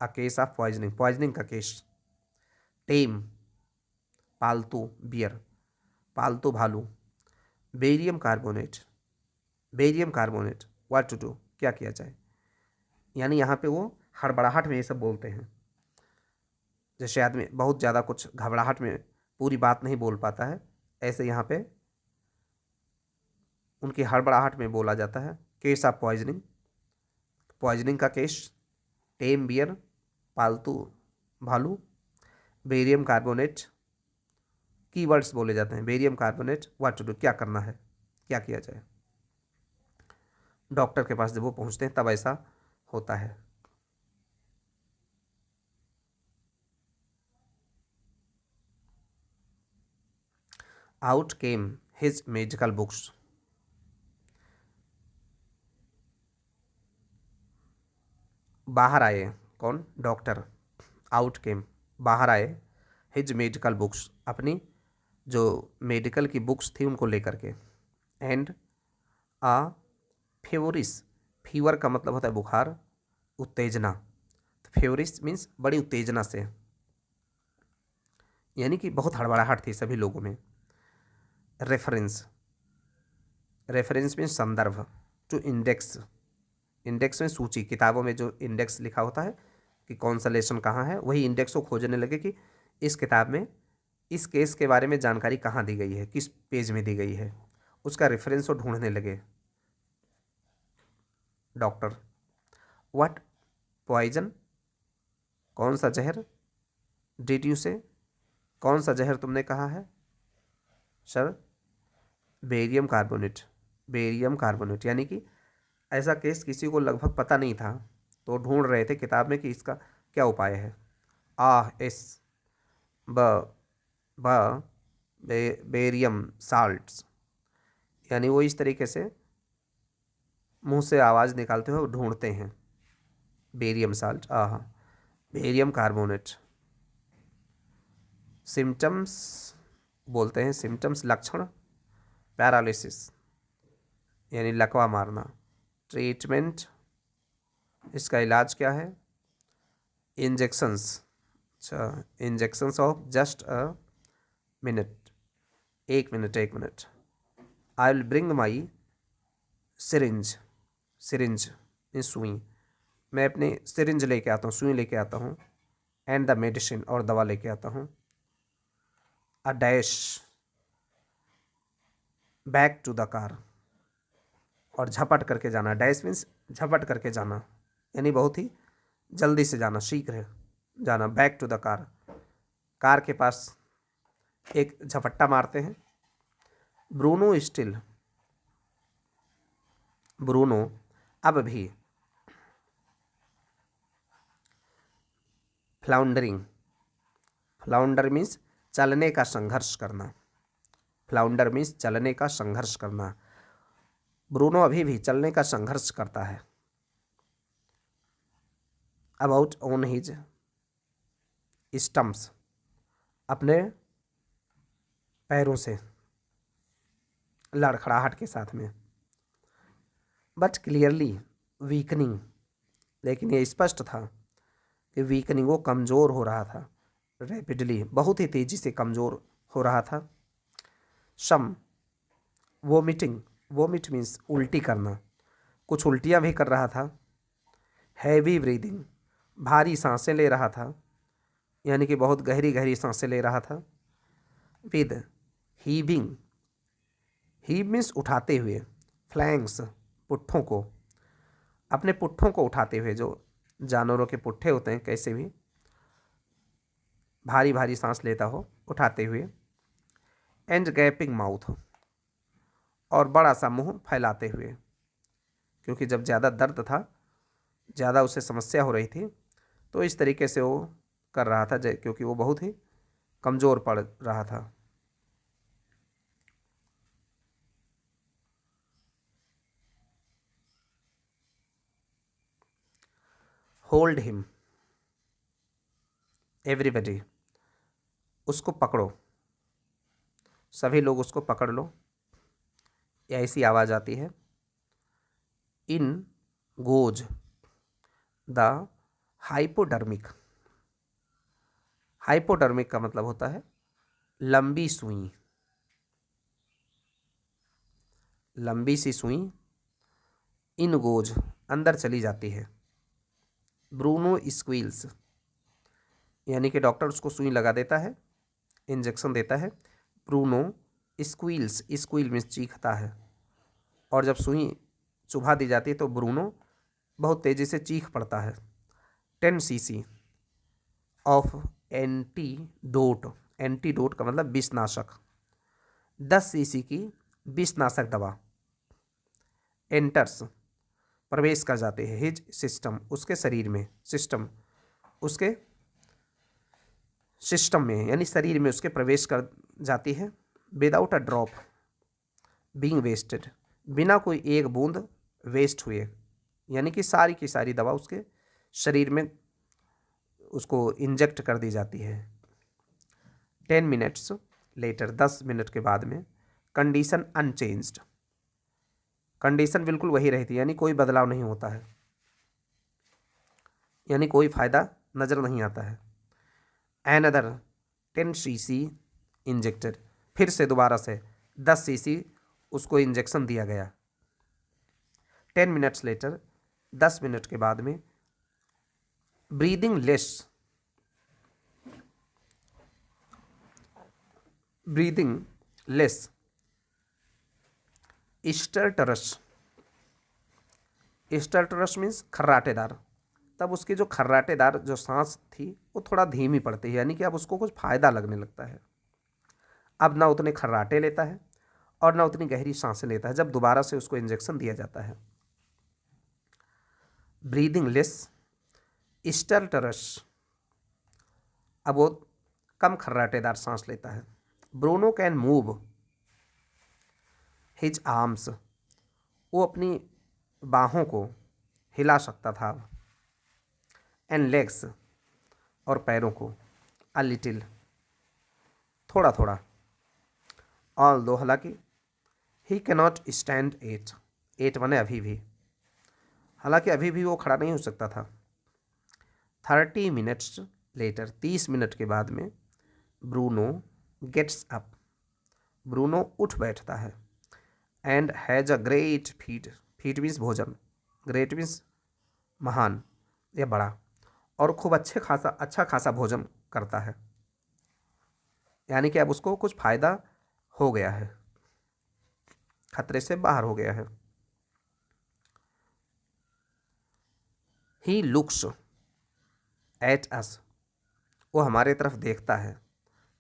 a case of poisoning, poisoning का केस। टेम, पालतू, बियर, पालतू भालू। Barium carbonate, barium carbonate, what to do, क्या किया जाए, यानी यहाँ पे वो हड़बड़ाहट में ये सब बोलते हैं। जैसे आदमी बहुत ज़्यादा कुछ घबराहट में पूरी बात नहीं बोल पाता है, ऐसे यहाँ पे उनकी हड़बड़ाहट में बोला जाता है। केस ऑफ पॉइजनिंग, पॉइजनिंग का केस। टेम बियर, पालतू भालू। बेरियम कार्बोनेट, कीवर्ड्स बोले जाते हैं। Barium carbonate, what to do, क्या करना है, क्या किया जाए। डॉक्टर के पास जब वो पहुंचते हैं तब ऐसा होता है। आउट केम हिज मेडिकल बुक्स। बाहर आए कौन? डॉक्टर। आउट केम बाहर आए, हिज मेडिकल बुक्स अपनी जो मेडिकल की बुक्स थी उनको लेकर के। एंड आ फेवरिस, फीवर का मतलब होता है बुखार, उत्तेजना। तो फेवरिस मीन्स बड़ी उत्तेजना से, यानी कि बहुत हड़बड़ाहट थी सभी लोगों में। रेफरेंस, रेफरेंस मीन्स संदर्भ। टू इंडेक्स, इंडेक्स में सूची, किताबों में जो इंडेक्स लिखा होता है कि कौन सा लेसन कहाँ है, वही इंडेक्स को खोजने लगे कि इस किताब में इस केस के बारे में जानकारी कहाँ दी गई है, किस पेज में दी गई है, उसका रेफरेंस वो ढूंढने लगे। डॉक्टर। व्हाट पॉइजन, कौन सा जहर? डिड यू से, कौन सा जहर तुमने कहा है? Sir barium carbonate, barium carbonate. यानी कि ऐसा केस किसी को लगभग पता नहीं था, तो ढूंढ रहे थे किताब में कि इसका क्या उपाय है। एस ब ब बेरियम साल्ट्स, यानी वो इस तरीके से मुंह से आवाज़ निकालते हुए ढूंढते हैं। Barium salt, barium carbonate. Symptoms बोलते हैं, सिम्टम्स लक्षण। पैरालिसिस यानी लकवा मारना। ट्रीटमेंट, इसका इलाज क्या है? इंजेक्शंस, अच्छा injections of just a minute, एक मिनट एक minute. I will bring my syringe, syringe mean सुई, मैं अपने सिरिंज लेके आता हूँ, सुई लेके आता हूँ। एंड द मेडिसिन, और दवा लेके आता हूँ। A dash back to the car, और झपट करके जाना। डैश मीन्स झपट करके जाना, यानी बहुत ही जल्दी से जाना, शीघ्र जाना। Back to the car, car के पास एक झपट्टा मारते हैं। ब्रूनो स्टिल, ब्रूनो अब भी। फ्लाउंडरिंग, फ्लाउंडर मीन्स चलने का संघर्ष करना, फ्लाउंडर मीन्स चलने का संघर्ष करना। ब्रूनो अभी भी चलने का संघर्ष करता है। अबाउट ऑन हिज स्टम्प्स, अपने पैरों से, लड़खड़ाहट के साथ में। बट क्लियरली वीकनिंग, लेकिन ये स्पष्ट था कि वीकनिंग, वो कमज़ोर हो रहा था। रैपिडली, बहुत ही तेज़ी से कमज़ोर हो रहा था। सम वोमिटिंग, वोमिट मीन्स उल्टी करना, कुछ उल्टियाँ भी कर रहा था। हैवी ब्रीदिंग, भारी सांसें ले रहा था, यानी कि बहुत गहरी गहरी सांसें ले रहा था। विद हीविंग, हीव मीन्स उठाते हुए, फ्लैंक्स पुट्ठों को, अपने पुट्ठों को उठाते हुए, जो जानवरों के पुट्ठे होते हैं कैसे भी भारी भारी सांस लेता हो, उठाते हुए। एंड गैपिंग माउथ, और बड़ा सा मुंह फैलाते हुए, क्योंकि जब ज़्यादा दर्द था, ज़्यादा उसे समस्या हो रही थी, तो इस तरीके से वो कर रहा था, क्योंकि वो बहुत ही कमज़ोर पड़ रहा था। होल्ड हिम, एवरीबडी, उसको पकड़ो, सभी लोग उसको पकड़ लो, ऐसी आवाज़ आती है। इन गोज द हाइपोडर्मिक, हाइपोडर्मिक का मतलब होता है लंबी सुई, लंबी सी सुई। इन गोज अंदर चली जाती है। ब्रूनो स्क्वील्स, यानी कि डॉक्टर उसको सुई लगा देता है, इंजेक्शन देता है। ब्रूनो स्क्वील्स, स्क्वील में चीखता है, और जब सुई चुभा दी जाती है तो ब्रूनो बहुत तेज़ी से चीख पड़ता है। 10 cc ऑफ एंटीडोट, एंटीडोट का मतलब विषनाशक, 10 cc की विषनाशक दवा। एंटर्स प्रवेश कर जाते हैं। हिज सिस्टम, उसके शरीर में, सिस्टम उसके सिस्टम में यानी शरीर में उसके प्रवेश कर जाती है। Without a drop being wasted, बिना कोई एक बूंद वेस्ट हुए, यानी कि सारी की सारी दवा उसके शरीर में उसको इंजेक्ट कर दी जाती है। 10 मिनट्स लेटर, 10 मिनट के बाद में, कंडीशन अनचेंज्ड, कंडीशन बिल्कुल वही रहती है, यानी कोई बदलाव नहीं होता है, यानी कोई फायदा नज़र नहीं आता है। एनदर 10 cc इंजेक्टेड, फिर से दोबारा से 10 cc उसको इंजेक्शन दिया गया। 10 मिनट्स लेटर, 10 मिनट के बाद में, breathing less, breathing less stertorous, stertorous means खर्राटेदार, तब उसकी जो खर्राटेदार जो सांस थी वो थोड़ा धीमी पड़ती है, यानी कि अब उसको कुछ फ़ायदा लगने लगता है। अब ना उतने खर्राटे लेता है और ना उतनी गहरी सांसें लेता है जब दोबारा से उसको इंजेक्शन दिया जाता है। ब्रीदिंग लेस स्टर्टरस, अब वो कम खर्राटेदार सांस लेता है। Bruno can move his arms, वो अपनी बाहों को हिला सकता था। एंड लेग्स, और पैरों को, अ लिटिल, थोड़ा थोड़ा। ऑल दो, हालांकि, he cannot stand yet, yet माने अभी भी, हालांकि अभी भी वो खड़ा नहीं हो सकता था। 30 मिनट्स लेटर, 30 मिनट के बाद में, ब्रूनो गेट्स अप, ब्रूनो उठ बैठता है। And has a great feed, feed means भोजन, ग्रेट मीन्स महान या बड़ा, और खूब अच्छा खासा भोजन करता है, यानी कि अब उसको कुछ फ़ायदा हो गया है, खतरे से बाहर हो गया है। ही लुक्स एट अस, वो हमारे तरफ देखता है।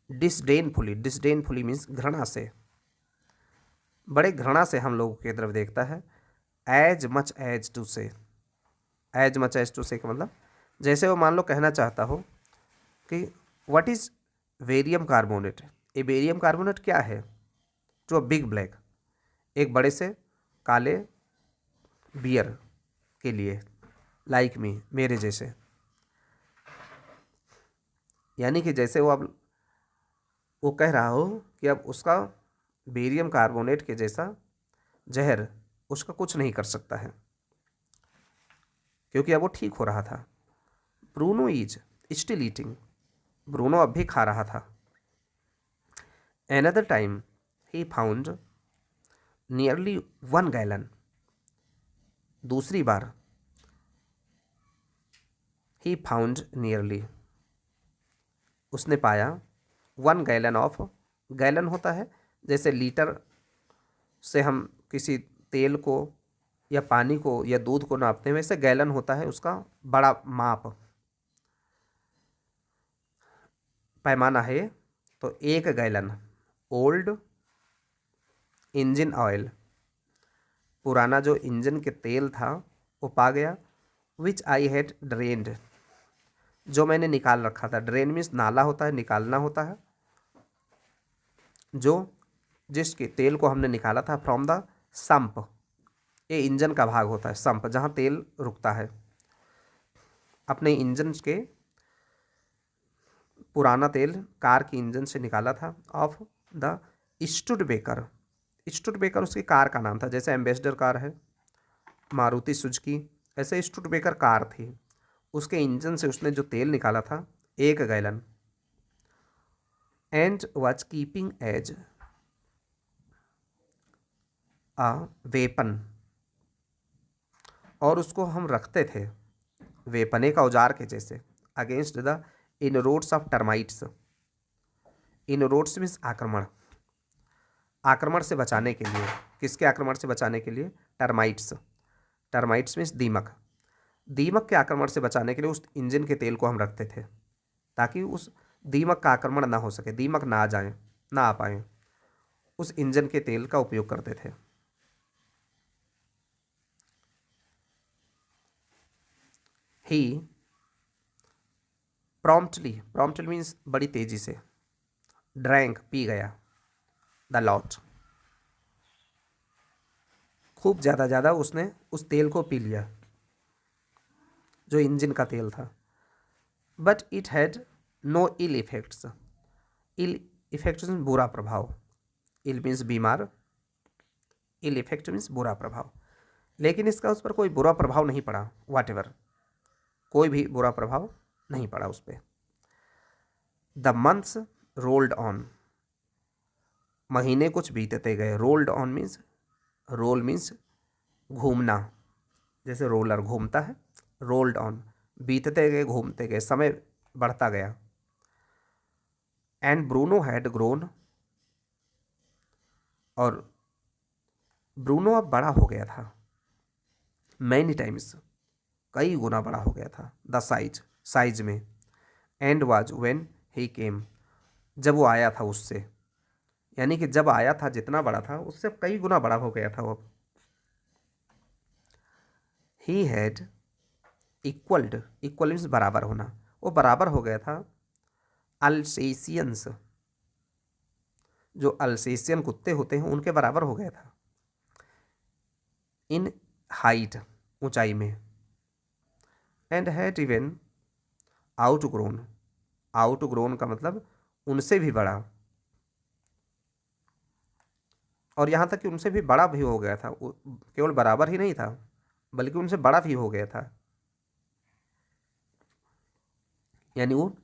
डिसडेनफुली, डिसडेनफुली मीन्स घृणा से, बड़े घृणा से हम लोगों की तरफ देखता है। एज मच एज टू से, एज मच एज टू से का मतलब जैसे वो मान लो कहना चाहता हो कि व्हाट इज़ वेरियम कार्बोनेट, ये बेरियम कार्बोनेट क्या है। टू अ बिग ब्लैक, एक बड़े से काले बियर के लिए, लाइक मी, मेरे जैसे, यानी कि जैसे वो अब वो कह रहा हो कि अब उसका बेरियम कार्बोनेट के जैसा जहर उसका कुछ नहीं कर सकता है, क्योंकि अब वो ठीक हो रहा था। Bruno is still eating, Bruno अब भी खा रहा था। Another time he found nearly 1 gallon, दूसरी बार ही फाउंड नियरली, उसने पाया 1 गैलन ऑफ, गैलन होता है जैसे लीटर से हम किसी तेल को या पानी को या दूध को नापते हैं, वैसे गैलन होता है उसका बड़ा माप, पैमाना है। तो 1 गैलन ओल्ड इंजन ऑयल, पुराना जो इंजन के तेल था वो पा गया। विच आई हैड ड्रेन्ड, जो मैंने निकाल रखा था, ड्रेन मीन्स नाला होता है, निकालना होता है, जो जिसके तेल को हमने निकाला था। फ्रॉम द संप, ये इंजन का भाग होता है, संप जहाँ तेल रुकता है। अपने इंजन के पुराना तेल कार की इंजन से निकाला था। ऑफ द स्टुडबेकर, स्टुडबेकर उसकी कार का नाम था, जैसे एम्बेसडर कार है मारुति सुजुकी, ऐसे स्टुडबेकर कार थी, उसके इंजन से उसने जो तेल निकाला था 1 gallon. And was keeping as a weapon, और उसको हम रखते थे वेपन, एक औजार के जैसे, against the inroads of termites, inroads means आक्रमण, आक्रमण से बचाने के लिए, किसके आक्रमण से बचाने के लिए, टर्माइट्स, टर्माइट्स मीन्स दीमक, दीमक के आक्रमण से बचाने के लिए उस इंजन के तेल को हम रखते थे, ताकि उस दीमक का आक्रमण ना हो सके, दीमक ना आ जाए, ना आ पाए, उस इंजन के तेल का उपयोग करते थे। ही प्रॉम्प्टली, प्रॉम्प्टली मीन्स बड़ी तेजी से, ड्रैंक पी गया, द लॉट खूब ज़्यादा उसने उस तेल को पी लिया जो इंजन का तेल था। But it had no ill effects, ill effects means बुरा प्रभाव, इल मीन्स बीमार, इल इफेक्ट मीन्स बुरा प्रभाव, लेकिन इसका उस पर कोई बुरा प्रभाव नहीं पड़ा, व्हाटएवर, कोई भी बुरा प्रभाव नहीं पड़ा उस पर। द मंथ्स रोल्ड ऑन, महीने कुछ बीतते गए, rolled on means, roll means घूमना, जैसे रोलर घूमता है, रोल्ड ऑन, बीतते गए, घूमते गए, समय बढ़ता गया। एंड ब्रूनो हैड ग्रोन, और ब्रूनो अब बड़ा हो गया था, मैनी टाइम्स, कई गुना बड़ा हो गया था, द साइज, साइज में, एंड वाज व्हेन ही केम, जब वो आया था उससे, यानी कि जब आया था जितना बड़ा था उससे कई गुना बड़ा हो गया था वो। He had equalled, equal means बराबर होना, वो बराबर हो गया था अल्सेशियंस, जो अल्सेशियन कुत्ते होते हैं उनके बराबर हो गया था, इन हाइट, ऊंचाई में, and had even out grown, out grown का मतलब उनसे भी बड़ा, और यहाँ तक कि उनसे भी बड़ा भी हो गया था, केवल बराबर ही नहीं था बल्कि उनसे बड़ा भी हो गया था, यानी वो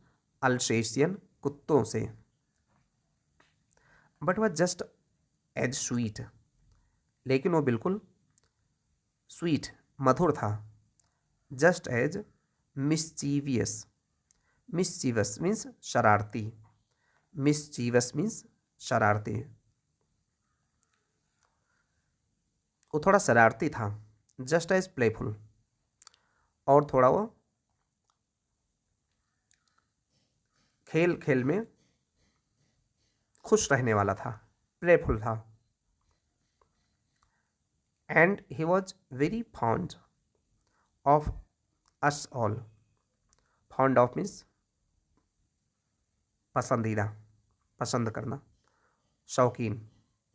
अल्सेशियन कुत्तों से। बट वह जस्ट एज स्वीट, लेकिन वो बिल्कुल स्वीट, मधुर था, just as mischievous, mischievous means शरारती, मिस्चीवस मीन्स शरारती, वो थोड़ा शरारती था, जस्ट एज प्लेफुल, और थोड़ा वो खेल खेल में खुश रहने वाला था, प्लेफुल था। And he was very fond of us all, fond of means पसंदीदा, पसंद करना, शौकीन,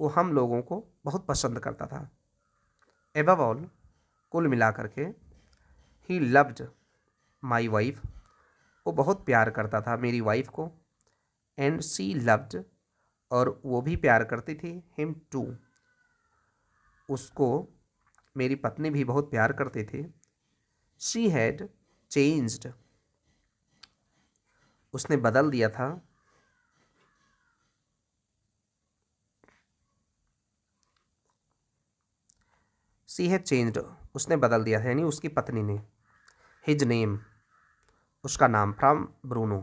वो हम लोगों को बहुत पसंद करता था। एबव ऑल, कुल मिला करके, ही लव्ड माई वाइफ, वो बहुत प्यार करता था मेरी वाइफ को, एंड सी लव्ड, और वो भी प्यार करती थी, हिम टू, उसको मेरी पत्नी भी बहुत प्यार करती थी। शी हैड चेंज्ड, उसने बदल दिया था, शी हैड चेंज्ड, उसने बदल दिया था, यानी उसकी पत्नी ने। हिज नेम, उसका नाम, फ्रॉम ब्रूनो,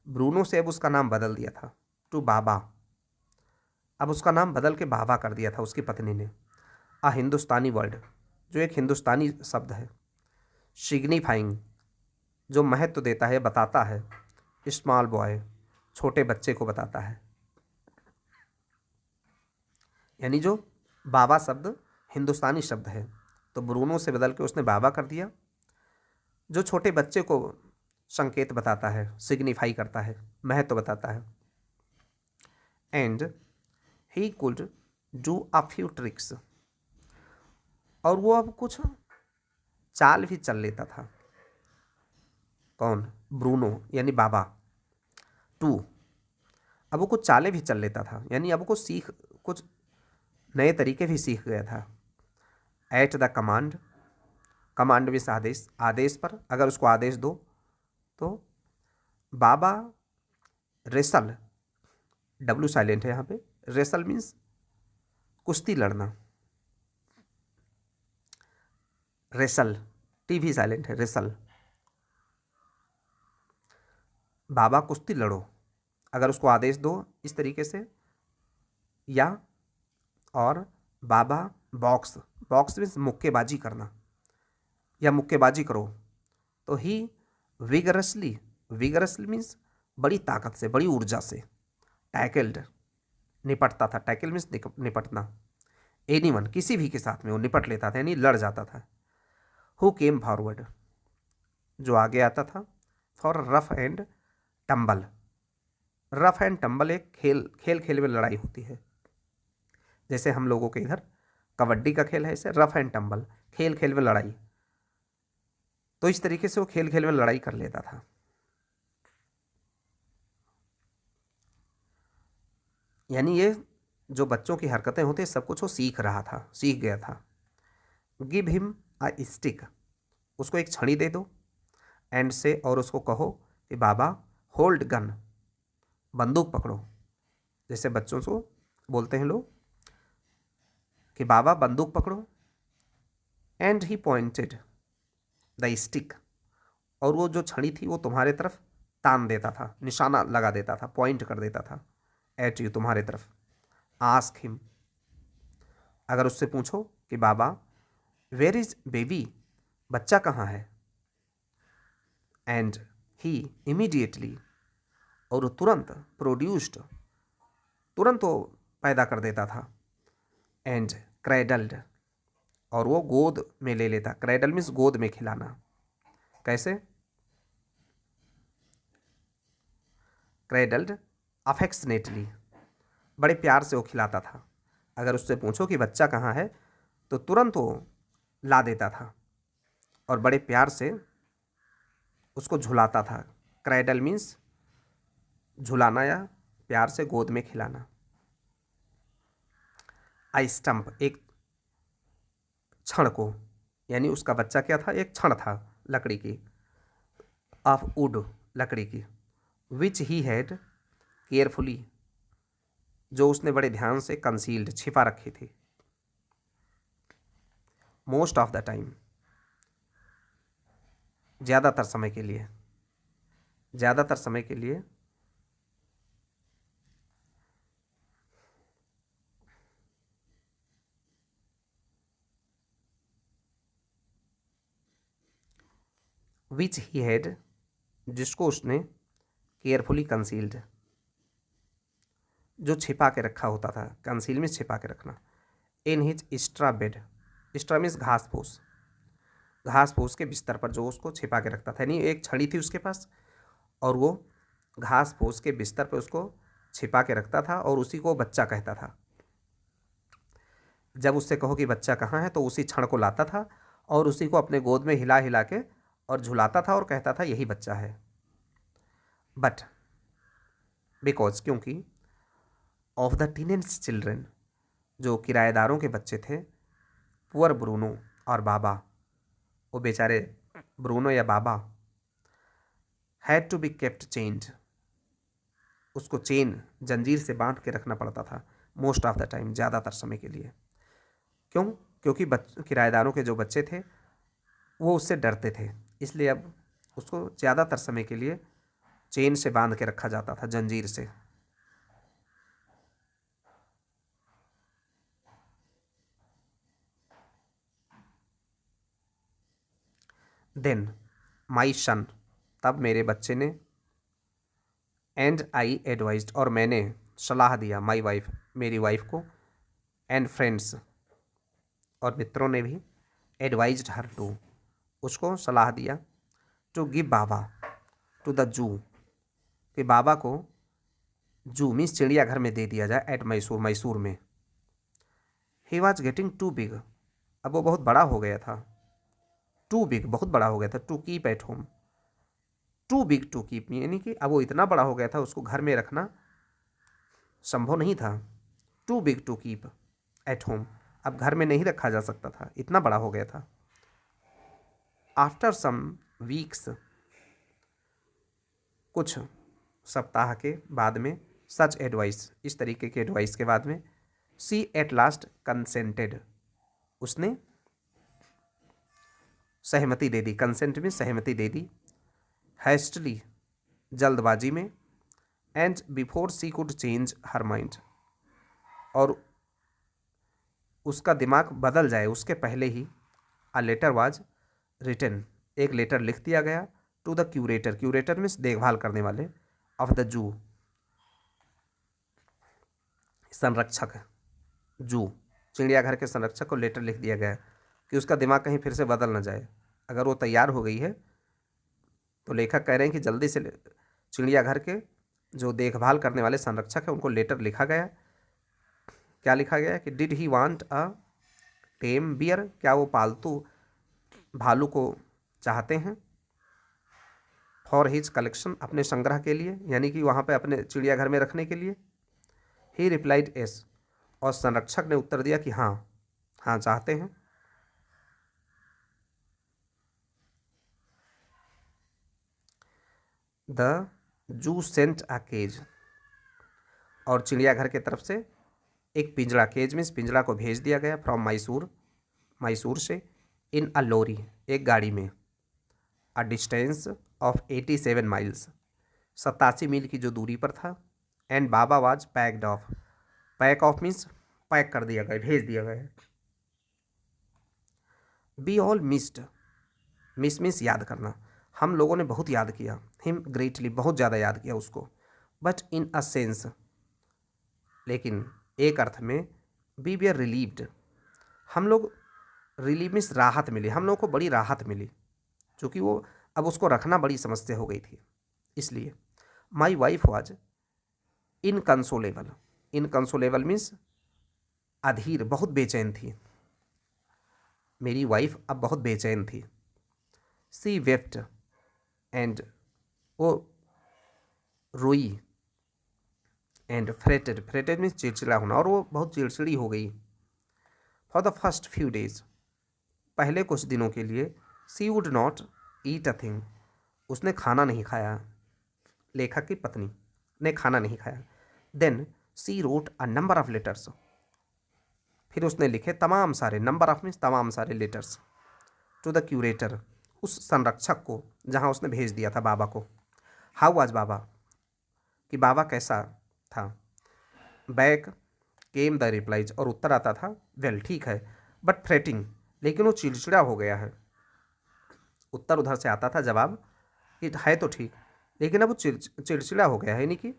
ब्रूनो से अब उसका नाम बदल दिया था, टू बाबा, अब उसका नाम बदल के बाबा कर दिया था उसकी पत्नी ने। आ हिंदुस्तानी वर्ड, जो एक हिंदुस्तानी शब्द है, सिग्निफाइंग, जो महत्व देता है, बताता है, स्मॉल बॉय, छोटे बच्चे को बताता है, यानी जो बाबा शब्द हिंदुस्तानी शब्द है, तो ब्रूनो से बदल के उसने बाबा कर दिया, जो छोटे बच्चे को संकेत बताता है, सिग्निफाई करता है, महत्व बताता है। And he could do a few tricks, और वो अब कुछ चाल भी चल लेता था, कौन, ब्रूनो यानी बाबा, टू, अब वो कुछ चालें भी चल लेता था, यानी अब कुछ सीख, कुछ नए तरीके भी सीख गया था। At the command, command means आदेश, आदेश पर, अगर उसको आदेश दो तो, बाबा रेसल, डब्ल्यू साइलेंट है यहाँ पे, रेसल मीन्स कुश्ती लड़ना, रेसल, टी भी साइलेंट है, रेसल, बाबा कुश्ती लड़ो, अगर उसको आदेश दो इस तरीके से, या और बाबा बॉक्स, बॉक्स मीन्स मुक्केबाजी करना, या मुक्केबाजी करो, तो ही विगरसली, विगरसली मीन्स बड़ी ताकत से, बड़ी ऊर्जा से, टैकल्ड, निपटता था, टैकल मीन्स निपटना, एनीवन, किसी भी के साथ में वो निपट लेता था, यानी लड़ जाता था। हु केम फॉरवर्ड, जो आगे आता था। For rough and tumble. Rough and tumble एक खेल खेल खेल में लड़ाई होती है, जैसे हम लोगों के इधर कबड्डी का खेल है, ऐसे रफ एंड टम्बल खेल खेल में लड़ाई। तो इस तरीके से वो खेल खेल में लड़ाई कर लेता था। यानी ये जो बच्चों की हरकतें होती है सब कुछ वो सीख रहा था, सीख गया था। Give him a stick. उसको एक छड़ी दे दो। एंड से, और उसको कहो कि बाबा होल्ड गन। बंदूक पकड़ो। जैसे बच्चों को बोलते हैं लोग कि बाबा बंदूक पकड़ो। And he pointed the stick. और वो जो छड़ी थी वो तुम्हारे तरफ तान देता था, निशाना लगा देता था, पॉइंट कर देता था एट यू, तुम्हारे तरफ। Ask him. अगर उससे पूछो कि बाबा वेयर इज बेबी, बच्चा कहाँ है। एंड ही इमीडिएटली, और वो तुरंत, प्रोड्यूस्ड, तुरंत वो पैदा कर देता था। एंड क्रेडल्ड, और वो गोद में ले लेता। क्रेडल मीन्स गोद में खिलाना। कैसे? क्रेडल्ड अफेक्शनेटली, बड़े प्यार से वो खिलाता था। अगर उससे पूछो कि बच्चा कहाँ है तो तुरंत वो ला देता था और बड़े प्यार से उसको झुलाता था। क्रेडल मीन्स झुलाना या प्यार से गोद में खिलाना। आई स्टम्प, एक छड़ को, यानी उसका बच्चा क्या था, एक छड़ था लकड़ी की। ऑफ वुड, लकड़ी की। विच ही हैड केयरफुली, जो उसने बड़े ध्यान से कंसील्ड, छिपा रखी थी। मोस्ट ऑफ द टाइम, ज़्यादातर समय के लिए, ज़्यादातर समय के लिए। विच ही हैड, जिसको उसने केयरफुली कंसील्ड, जो छिपा के रखा होता था। कंसील में छिपा के रखना। In his straw bed, straw means घास फूस, घास फूस के बिस्तर पर जो उसको छिपा के रखता था। यानी एक छड़ी थी उसके पास और वो घास फूस के बिस्तर पर उसको छिपा के रखता था और उसी को बच्चा कहता था। जब उससे कहो कि बच्चा कहाँ है तो उसी क्षण को लाता था और उसी को अपने गोद में हिला हिला के और झुलाता था और कहता था यही बच्चा है। बट बिकॉज, क्योंकि ऑफ द टीनेंट्स चिल्ड्रेन, जो किराएदारों के बच्चे थे, पुअर ब्रूनो और बाबा, वो बेचारे ब्रूनो या Baba, had to be kept chained, उसको चेन, जंजीर से बांध के रखना पड़ता था। मोस्ट ऑफ द टाइम, ज़्यादातर समय के लिए। क्यों? क्योंकि किराएदारों के जो बच्चे थे वो उससे डरते थे, इसलिए अब उसको ज़्यादातर समय के लिए चेन से बांध के रखा जाता था, जंजीर से। देन माई सन, तब मेरे बच्चे ने, एंड आई एडवाइज्ड, और मैंने सलाह दिया, माई वाइफ, मेरी वाइफ को, एंड फ्रेंड्स, और मित्रों ने भी, एडवाइज्ड हर टू, उसको सलाह दिया, to give Baba to the zoo, कि बाबा को जू मीन्स चिड़ियाघर में दे दिया जाए, एट मैसूर, मैसूर में। He was getting too big, अब वो बहुत बड़ा हो गया था। टू बिग, बहुत बड़ा हो गया था। To keep at home, too big to keep, यानी कि अब वो इतना बड़ा हो गया था उसको घर में रखना संभव नहीं था। Too big to keep at home, अब घर में नहीं रखा जा सकता था, इतना बड़ा हो गया था। आफ्टर सम वीक्स, कुछ सप्ताह के बाद में, सच एडवाइस, इस तरीके के एडवाइस के बाद में, सी एट लास्ट कंसेंटेड, उसने सहमति दे दी। कंसेंट में सहमति दे दी। हैस्टली, जल्दबाजी में। And before she could change her mind, और उसका दिमाग बदल जाए उसके पहले ही, अ लेटर वाज रिटन, एक लेटर लिख दिया गया, to the curator, curator means देखभाल करने वाले, ऑफ द जू, संरक्षक, जू चिड़ियाघर के संरक्षक को लेटर लिख दिया गया कि उसका दिमाग कहीं फिर से बदल न जाए। अगर वो तैयार हो गई है तो लेखक कह रहे हैं कि जल्दी से चिड़ियाघर के जो देखभाल करने वाले संरक्षक हैं उनको लेटर लिखा गया। क्या लिखा गया कि did he want a tame bear, क्या वो पालतू भालू को चाहते हैं, फॉर हिज कलेक्शन, अपने संग्रह के लिए, यानी कि वहाँ पे अपने चिड़ियाघर में रखने के लिए। ही रिप्लाइड एस, और संरक्षक ने उत्तर दिया कि हाँ हाँ चाहते हैं। The zoo sent a cage, और चिड़ियाघर की तरफ से एक पिंजरा, केज मीन्स पिंजरा को भेज दिया गया, फ्रॉम मैसूर, मैसूर से, इन अ लोरी, एक गाड़ी में, अ डिस्टेंस ऑफ 87 माइल्स, 87 मील की जो दूरी पर था। And Baba was packed of, pack of means pack कर दिया गया, भेज दिया गया। Be all missed, miss means याद करना, हम लोगों ने बहुत याद किया, हिम ग्रेटली, बहुत ज़्यादा याद किया उसको, बट इन अ सेंस, लेकिन एक अर्थ में, वी वी आर रिलीव्ड, हम लोग, रिलीव मीन्स राहत मिली, हम लोगों को बड़ी राहत मिली, क्योंकि वो अब उसको रखना बड़ी समस्या हो गई थी, इसलिए। माई वाइफ वाज इनकंसोलेबल, इनकंसोलेबल मीन्स अधीर, बहुत बेचैन थी, मेरी वाइफ अब बहुत बेचैन थी। सी वेफ्ट, एंड वो रोई, एंड फ्रेटेड, फ्रेटेड मीन्स चिड़चिड़ा होना, और वो बहुत चिड़चिड़ी हो गई। For the first few days, पहले कुछ दिनों के लिए, she would not eat a thing, उसने खाना नहीं खाया, लेखक की पत्नी ने खाना नहीं खाया। Then she wrote a number of letters, फिर उसने लिखे तमाम सारे, नंबर ऑफ मीन्स तमाम सारे, लेटर्स, टू द क्यूरेटर, उस संरक्षक को जहाँ उसने भेज दिया था बाबा को। हाउ वाज बाबा, कि बाबा कैसा था। बैक केम द रिप्लाइज, और उत्तर आता था वेल, ठीक है, बट फ्रेटिंग, लेकिन वो चिड़चिड़ा हो गया है। उत्तर उधर से आता था जवाब कि है तो ठीक, लेकिन अब वो चिड़चिड़ा हो गया है, यानी कि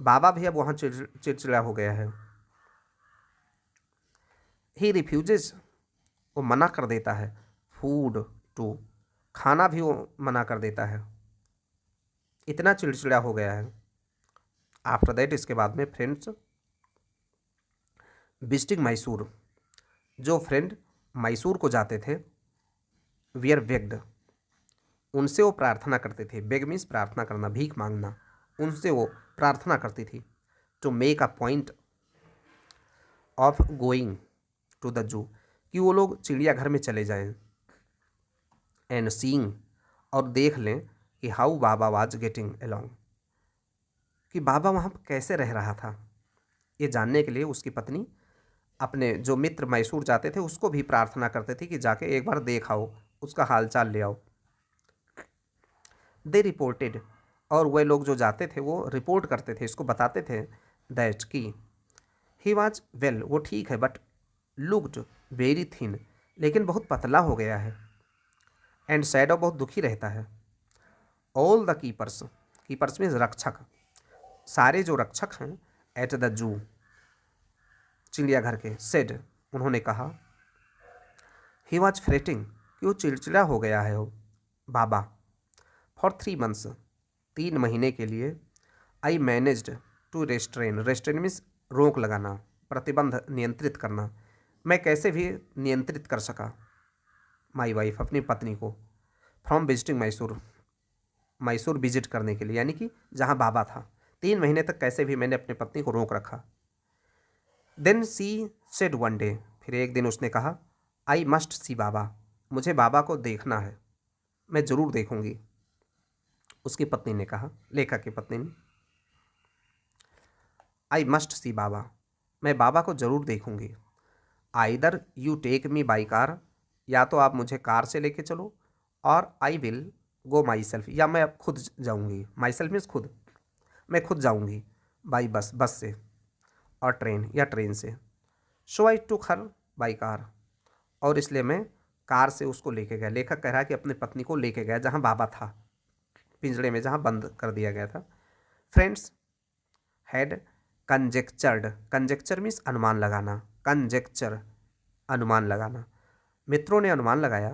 बाबा भी अब वहाँ चिड़चिड़ा हो गया है। ही रिफ्यूजेस, वो मना कर देता है, फूड टू, खाना भी वो मना कर देता है, इतना चिड़चिड़ा हो गया है। आफ्टर दैट, इसके बाद में, फ्रेंड्स विजिटिंग मैसूर, जो फ्रेंड मैसूर को जाते थे, वी आर बेग्ड, उनसे वो प्रार्थना करते थे, बेग मीन्स प्रार्थना करना, भीख मांगना, उनसे वो प्रार्थना करती थी, to make a point of going to the zoo, कि वो लोग चिड़ियाघर में चले जाएं, एंड सीइंग, और देख लें कि how Baba was getting along, कि बाबा वहाँ पर कैसे रह रहा था। ये जानने के लिए उसकी पत्नी अपने जो मित्र मैसूर जाते थे उसको भी प्रार्थना करते थे कि जाके एक बार देख आओ, उसका हालचाल ले आओ। दे रिपोर्टेड, और वे लोग जो जाते थे वो रिपोर्ट करते थे, इसको बताते थे, दैट की ही वाज वेल, वो ठीक है, बट लुक्ड वेरी थिन, लेकिन बहुत पतला हो गया है, एंड सैड, बहुत दुखी रहता है। All the keepers, keepers means रक्षक, सारे जो रक्षक हैं, एट द जू, चिड़ियाघर के, सेड, उन्होंने कहा, ही वॉज फ्रेटिंग, कि वो चिड़चिड़ा हो गया है वो बाबा। फॉर 3 months, 3 महीने के लिए, I managed to restrain, restrain means रोक लगाना, प्रतिबंध, नियंत्रित करना, मैं कैसे भी नियंत्रित कर सका, माई वाइफ, अपनी पत्नी को, from visiting Mysore, Mysore visit करने के लिए, यानी कि जहाँ बाबा था, 3 महीने तक कैसे भी मैंने अपनी पत्नी को रोक रखा। Then she said one day, फिर एक दिन उसने कहा, आई मस्ट सी बाबा, मुझे बाबा को देखना है, मैं ज़रूर देखूंगी। उसकी पत्नी ने कहा, लेखक की पत्नी ने, आई मस्ट सी बाबा, मैं बाबा को ज़रूर देखूंगी। Either you take me by car, या तो आप मुझे कार से लेके चलो, और I will go my self, या मैं अब खुद जाऊंगी, माई सेल्फ मीन्स खुद, मैं खुद जाऊंगी, बाई बस, बस से, और ट्रेन, या ट्रेन से। सो आई टुक हर बाई कार, और इसलिए मैं कार से उसको लेके गया। लेखक कह रहा है कि अपनी पत्नी को लेके गया जहाँ बाबा था, पिंजड़े में जहाँ बंद कर दिया गया था। Friends had conjectured, conjecture means अनुमान लगाना, कंजेक्चर, अनुमान लगाना, मित्रों ने अनुमान लगाया,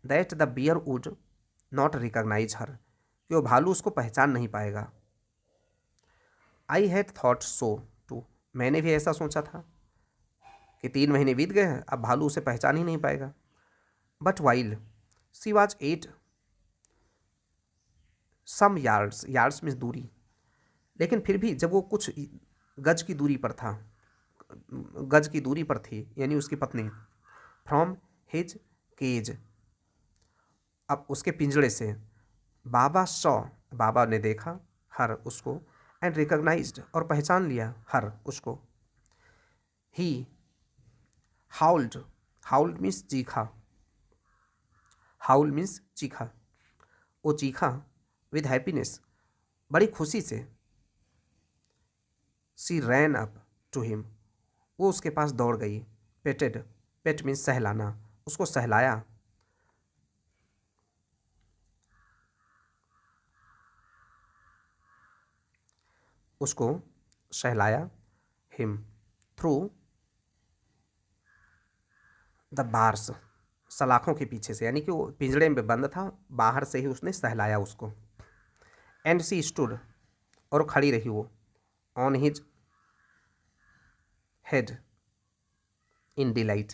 that the bear would not recognise her, कि वो भालू उसको पहचान नहीं पाएगा। I had thought so too, मैंने भी ऐसा सोचा था कि 3 महीने बीत गए हैं, अब भालू उसे पहचान ही नहीं पाएगा। But while she was at some yards, yards में दूरी, लेकिन फिर भी जब वो कुछ गज की दूरी पर था, गज की दूरी पर थी यानी उसकी पत्नी, फ्रॉम हिज केज, अब उसके पिंजड़े से, बाबा सॉ, बाबा ने देखा, हर उसको, एंड रिकॉग्नाइज्ड और पहचान लिया, हर उसको। ही हाउल्ड, हाउल्ड मीन्स चीखा, हाउल मीन्स चीखा, वो चीखा विद हैप्पीनेस, बड़ी खुशी से। सी रैन अप टू हिम, वो उसके पास दौड़ गई। पेटेड, पेट मीन्स सहलाना, उसको सहलाया। उसको सहलाया, हिम, थ्रू द बार्स, सलाखों के पीछे से, यानी कि वो पिंजड़े में बंद था, बाहर से ही उसने सहलाया उसको। एंड सी स्टूड, और खड़ी रही वो, on his head in delight,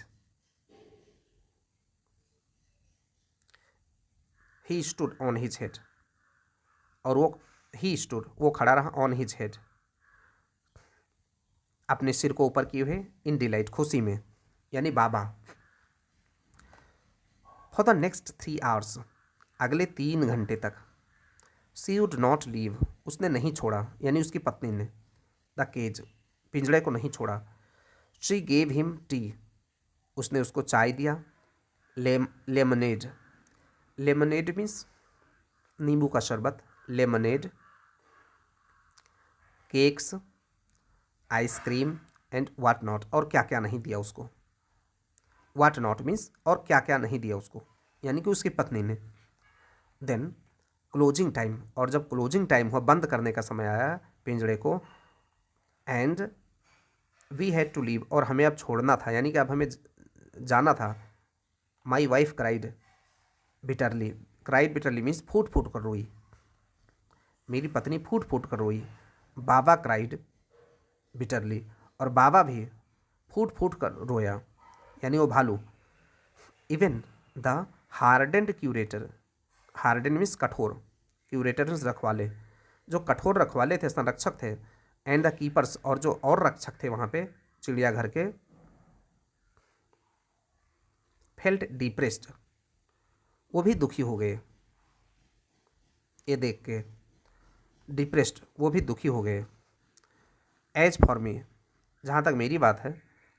he stood on his head, और वो ही स्टूड, वो खड़ा रहा, ऑन हिज हेड, अपने सिर को ऊपर किए हुए, इन डिलाइट, खुशी में, यानी बाबा। फॉर द नेक्स्ट 3 आवर्स, अगले 3 घंटे तक, सी वुड नॉट लीव, उसने नहीं छोड़ा, यानी उसकी पत्नी ने, द केज, पिंजड़े को नहीं छोड़ा। शी गेव हिम टी, उसने उसको चाय दिया। लेमनेड, लेमनेड मीन्स नींबू का शरबत, lemonade, cakes, ice cream and what not, और क्या क्या नहीं दिया उसको। वाट नॉट मीन्स और क्या क्या नहीं दिया उसको, यानी कि उसकी पत्नी ने। देन क्लोजिंग टाइम, और जब क्लोजिंग टाइम हुआ, बंद करने का समय आया पिंजड़े को, and we had to leave, और हमें अब छोड़ना था, यानी कि अब हमें जाना था। My wife cried bitterly, cried bitterly means फूट फूट कर रोई, मेरी पत्नी फूट फूट कर रोई। बाबा क्राइड बिटरली, और बाबा भी फूट फूट कर रोया, यानी वो भालू। Even the hardened curator, hardened means कठोर, क्यूरेटर मीन्स रखवाले, जो कठोर रखवाले थे, संरक्षक थे, एंड द कीपर्स, और जो और रक्षक थे वहाँ पे चिड़ियाघर के, फेल्ट डिप्रेस्ड, वो भी दुखी हो गए ये देख के, डिप्रेस्ड, वो भी दुखी हो गए। एज फॉर मी, जहाँ तक मेरी बात है,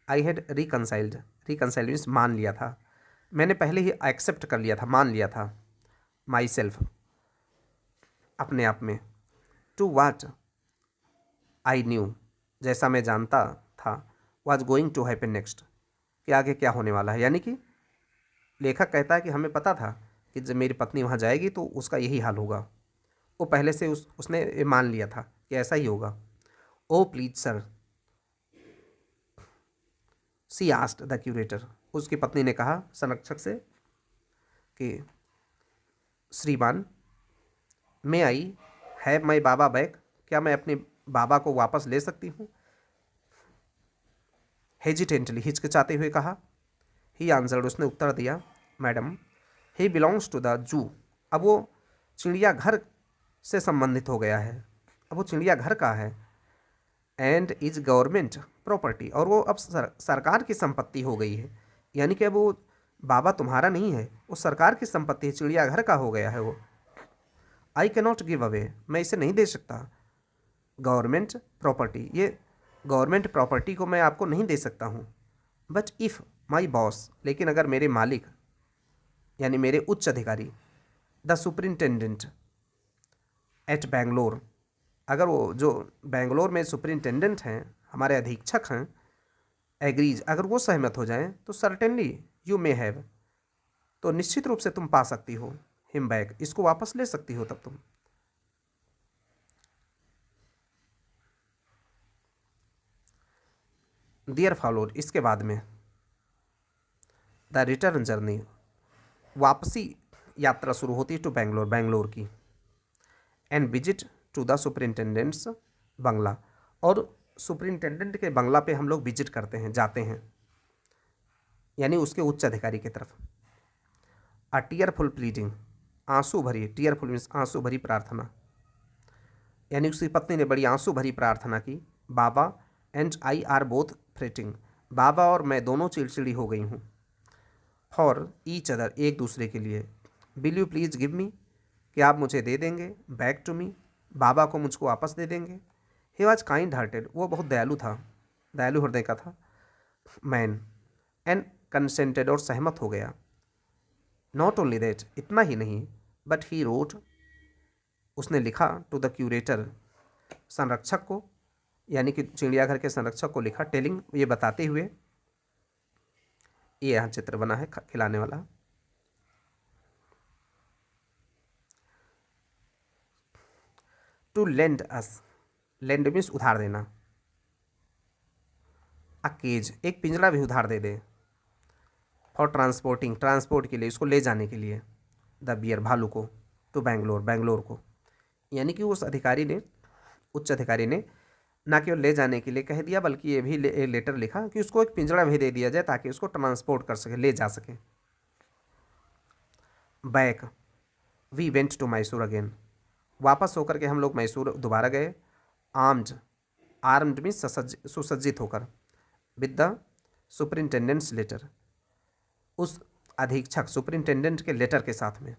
I had reconciled, reconciled means मान लिया था, मैंने पहले ही एक्सेप्ट कर लिया था, मान लिया था, माई सेल्फ, अपने आप में, टू वाट आई न्यू, जैसा मैं जानता था, was going to happen next, कि आगे क्या होने वाला है। यानी कि लेखक कहता है कि हमें पता था कि जब मेरी पत्नी वहाँ जाएगी तो उसका यही हाल होगा, वो पहले से उसने ये मान लिया था कि ऐसा ही होगा। Oh please sir, she asked the curator, उसकी पत्नी ने कहा संरक्षक से कि श्रीमान, मे I have my Baba back, क्या मैं अपने बाबा को वापस ले सकती हूँ। हेजिटेंटली, हिचकिचाते हुए कहा। ही आंसर्ड, उसने उत्तर दिया, madam he belongs to the zoo, अब वो चिड़ियाघर से संबंधित हो गया है, अब वो चिड़ियाघर का है। एंड इज गवर्नमेंट प्रॉपर्टी, और वो अब सरकार की संपत्ति हो गई है, यानी कि अब वो बाबा तुम्हारा नहीं है, वो सरकार की संपत्ति है, चिड़ियाघर का हो गया है वो। I can not give away, मैं इसे नहीं दे सकता, गवर्नमेंट प्रॉपर्टी, ये गवर्नमेंट प्रॉपर्टी को मैं आपको नहीं दे सकता हूँ। बट इफ़ माई बॉस, लेकिन अगर मेरे मालिक यानी मेरे उच्च अधिकारी, द सुपरिंटेंडेंट एट बेंगलोर, अगर वो जो बेंगलोर में सुपरिंटेंडेंट हैं, हमारे अधीक्षक हैं, एग्रीज, अगर वो सहमत हो जाएं, तो सर्टेनली यू मे हैव, तो निश्चित रूप से तुम पा सकती हो, हिम बैक, इसको वापस ले सकती हो तब तुम। डियर फॉलोड, इसके बाद में द रिटर्न जर्नी, वापसी यात्रा शुरू होती है टू बेंगलोर, बेंगलोर की। And visit to the superintendent's bungalow, और सुपरिंटेंडेंट के बंगला पे हम लोग विजिट करते हैं, जाते हैं, यानी उसके उच्च अधिकारी की तरफ। अ टीयरफुल प्लीडिंग, आंसू भरी, टीयरफुल मीन्स आंसू भरी प्रार्थना, यानी उसकी पत्नी ने बड़ी आंसू भरी प्रार्थना की। Baba and I are both fretting, Baba और मैं दोनों चिड़चिड़ी हो गई हूँ। फॉर ईच अदर, एक दूसरे के लिए। Will you please give me, कि आप मुझे दे देंगे, बैक टू मी, बाबा को मुझको वापस दे देंगे। ही वॉज काइंड हार्टेड, वो बहुत दयालु था, दयालु हृदय का था। मैन एंड कंसेंटेड, और सहमत हो गया। नॉट ओनली दैट, इतना ही नहीं, बट ही रोट, उसने लिखा, टू द क्यूरेटर, संरक्षक को, यानी कि चिड़ियाघर के संरक्षक को लिखा, टेलिंग, ये बताते हुए, ये यहाँ चित्र बना है खिलाने वाला। To lend us, lend means उधार देना। अ केज, एक पिंजरा भी उधार दे दे। फॉर ट्रांसपोर्टिंग, ट्रांसपोर्ट के लिए, उसको ले जाने के लिए। द बियर, भालू को, टू बेंगलोर, बेंगलोर को, यानी कि उस अधिकारी ने, उच्च अधिकारी ने ना केवल ले जाने के लिए कह दिया, बल्कि ये भी लेटर लिखा कि उसको एक पिंजरा भी दे दिया जाए ताकि उसको ट्रांसपोर्ट कर सके, ले जा सके। Back, we went to Mysore again, वापस होकर के हम लोग मैसूर दोबारा गए। आर्म्ड, आर्म्ड मीन्स सुसज्जित होकर। विद द सुपरिंटेंडेंट्स लेटर, उस अधीक्षक सुपरिंटेंडेंट के लेटर के साथ में।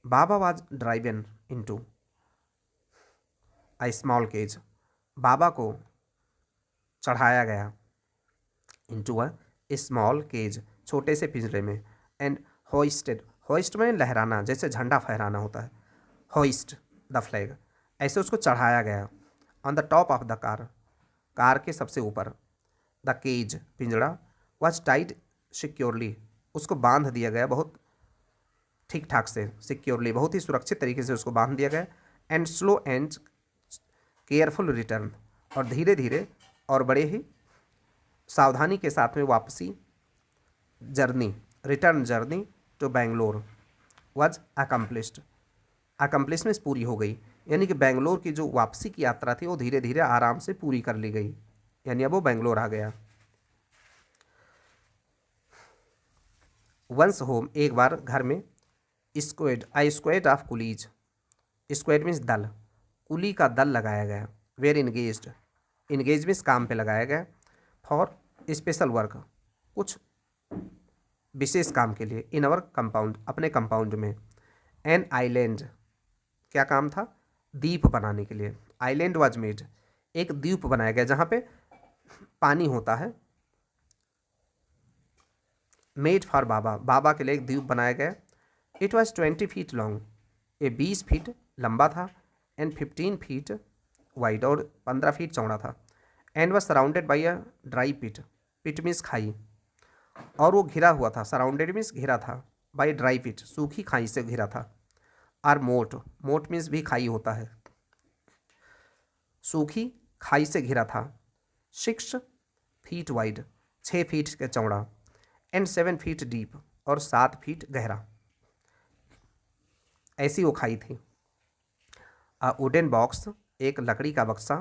Baba was driven into a small cage, Baba को चढ़ाया गया इनटू अ स्मॉल केज, छोटे से पिंजरे में। एंड होइस्टेड, होइस्ट में लहराना, जैसे झंडा फहराना होता है, होइस्ट द फ्लैग, ऐसे उसको चढ़ाया गया। On the top of the car, car के सबसे ऊपर। द केज, पिंजड़ा, वॉज टाइड सिक्योरली, उसको बांध दिया गया बहुत ठीक ठाक से, सिक्योरली, बहुत ही सुरक्षित तरीके से उसको बांध दिया गया। And slow and careful return, और धीरे धीरे और बड़े ही सावधानी के साथ में वापसी, journey, return journey to Bangalore was accomplished, accomplish means पूरी हो गई, यानी कि बेंगलोर की जो वापसी की यात्रा थी वो धीरे धीरे आराम से पूरी कर ली गई, यानी अब वो बेंगलोर आ गया। वंस होम, एक बार घर में। Squared, I squared of Coolidge, squared means दल, कुली का दल लगाया गया। वेर इंगेज्ड, इंगेज मीन्स काम पे लगाया गया। फॉर स्पेशल वर्क, कुछ विशेष काम के लिए। इन अवर कंपाउंड, अपने कंपाउंड में। एन आइलैंड, क्या काम था, द्वीप बनाने के लिए। आइलैंड वाज मेड, एक द्वीप बनाया गया जहाँ पे पानी होता है। मेड फॉर बाबा, बाबा के लिए एक द्वीप बनाया गया। इट वॉज 20 फीट लॉन्ग, ये 20 फीट लंबा था। एंड 15 फीट वाइड, और 15 फीट चौड़ा था। And was surrounded by a dry pit, pit means खाई, और वो घिरा हुआ था, सराउंडेड मीन्स घिरा था, बाई ड्राई पिट, सूखी खाई से घिरा था। और मोट, मोट मीन्स भी खाई होता है, सूखी खाई से घिरा था। 6 फीट वाइड, 6 फीट के चौड़ा। एंड 7 फीट डीप, और 7 फीट गहरा, ऐसी वो खाई थी। अ वुडन बॉक्स, एक लकड़ी का बक्सा।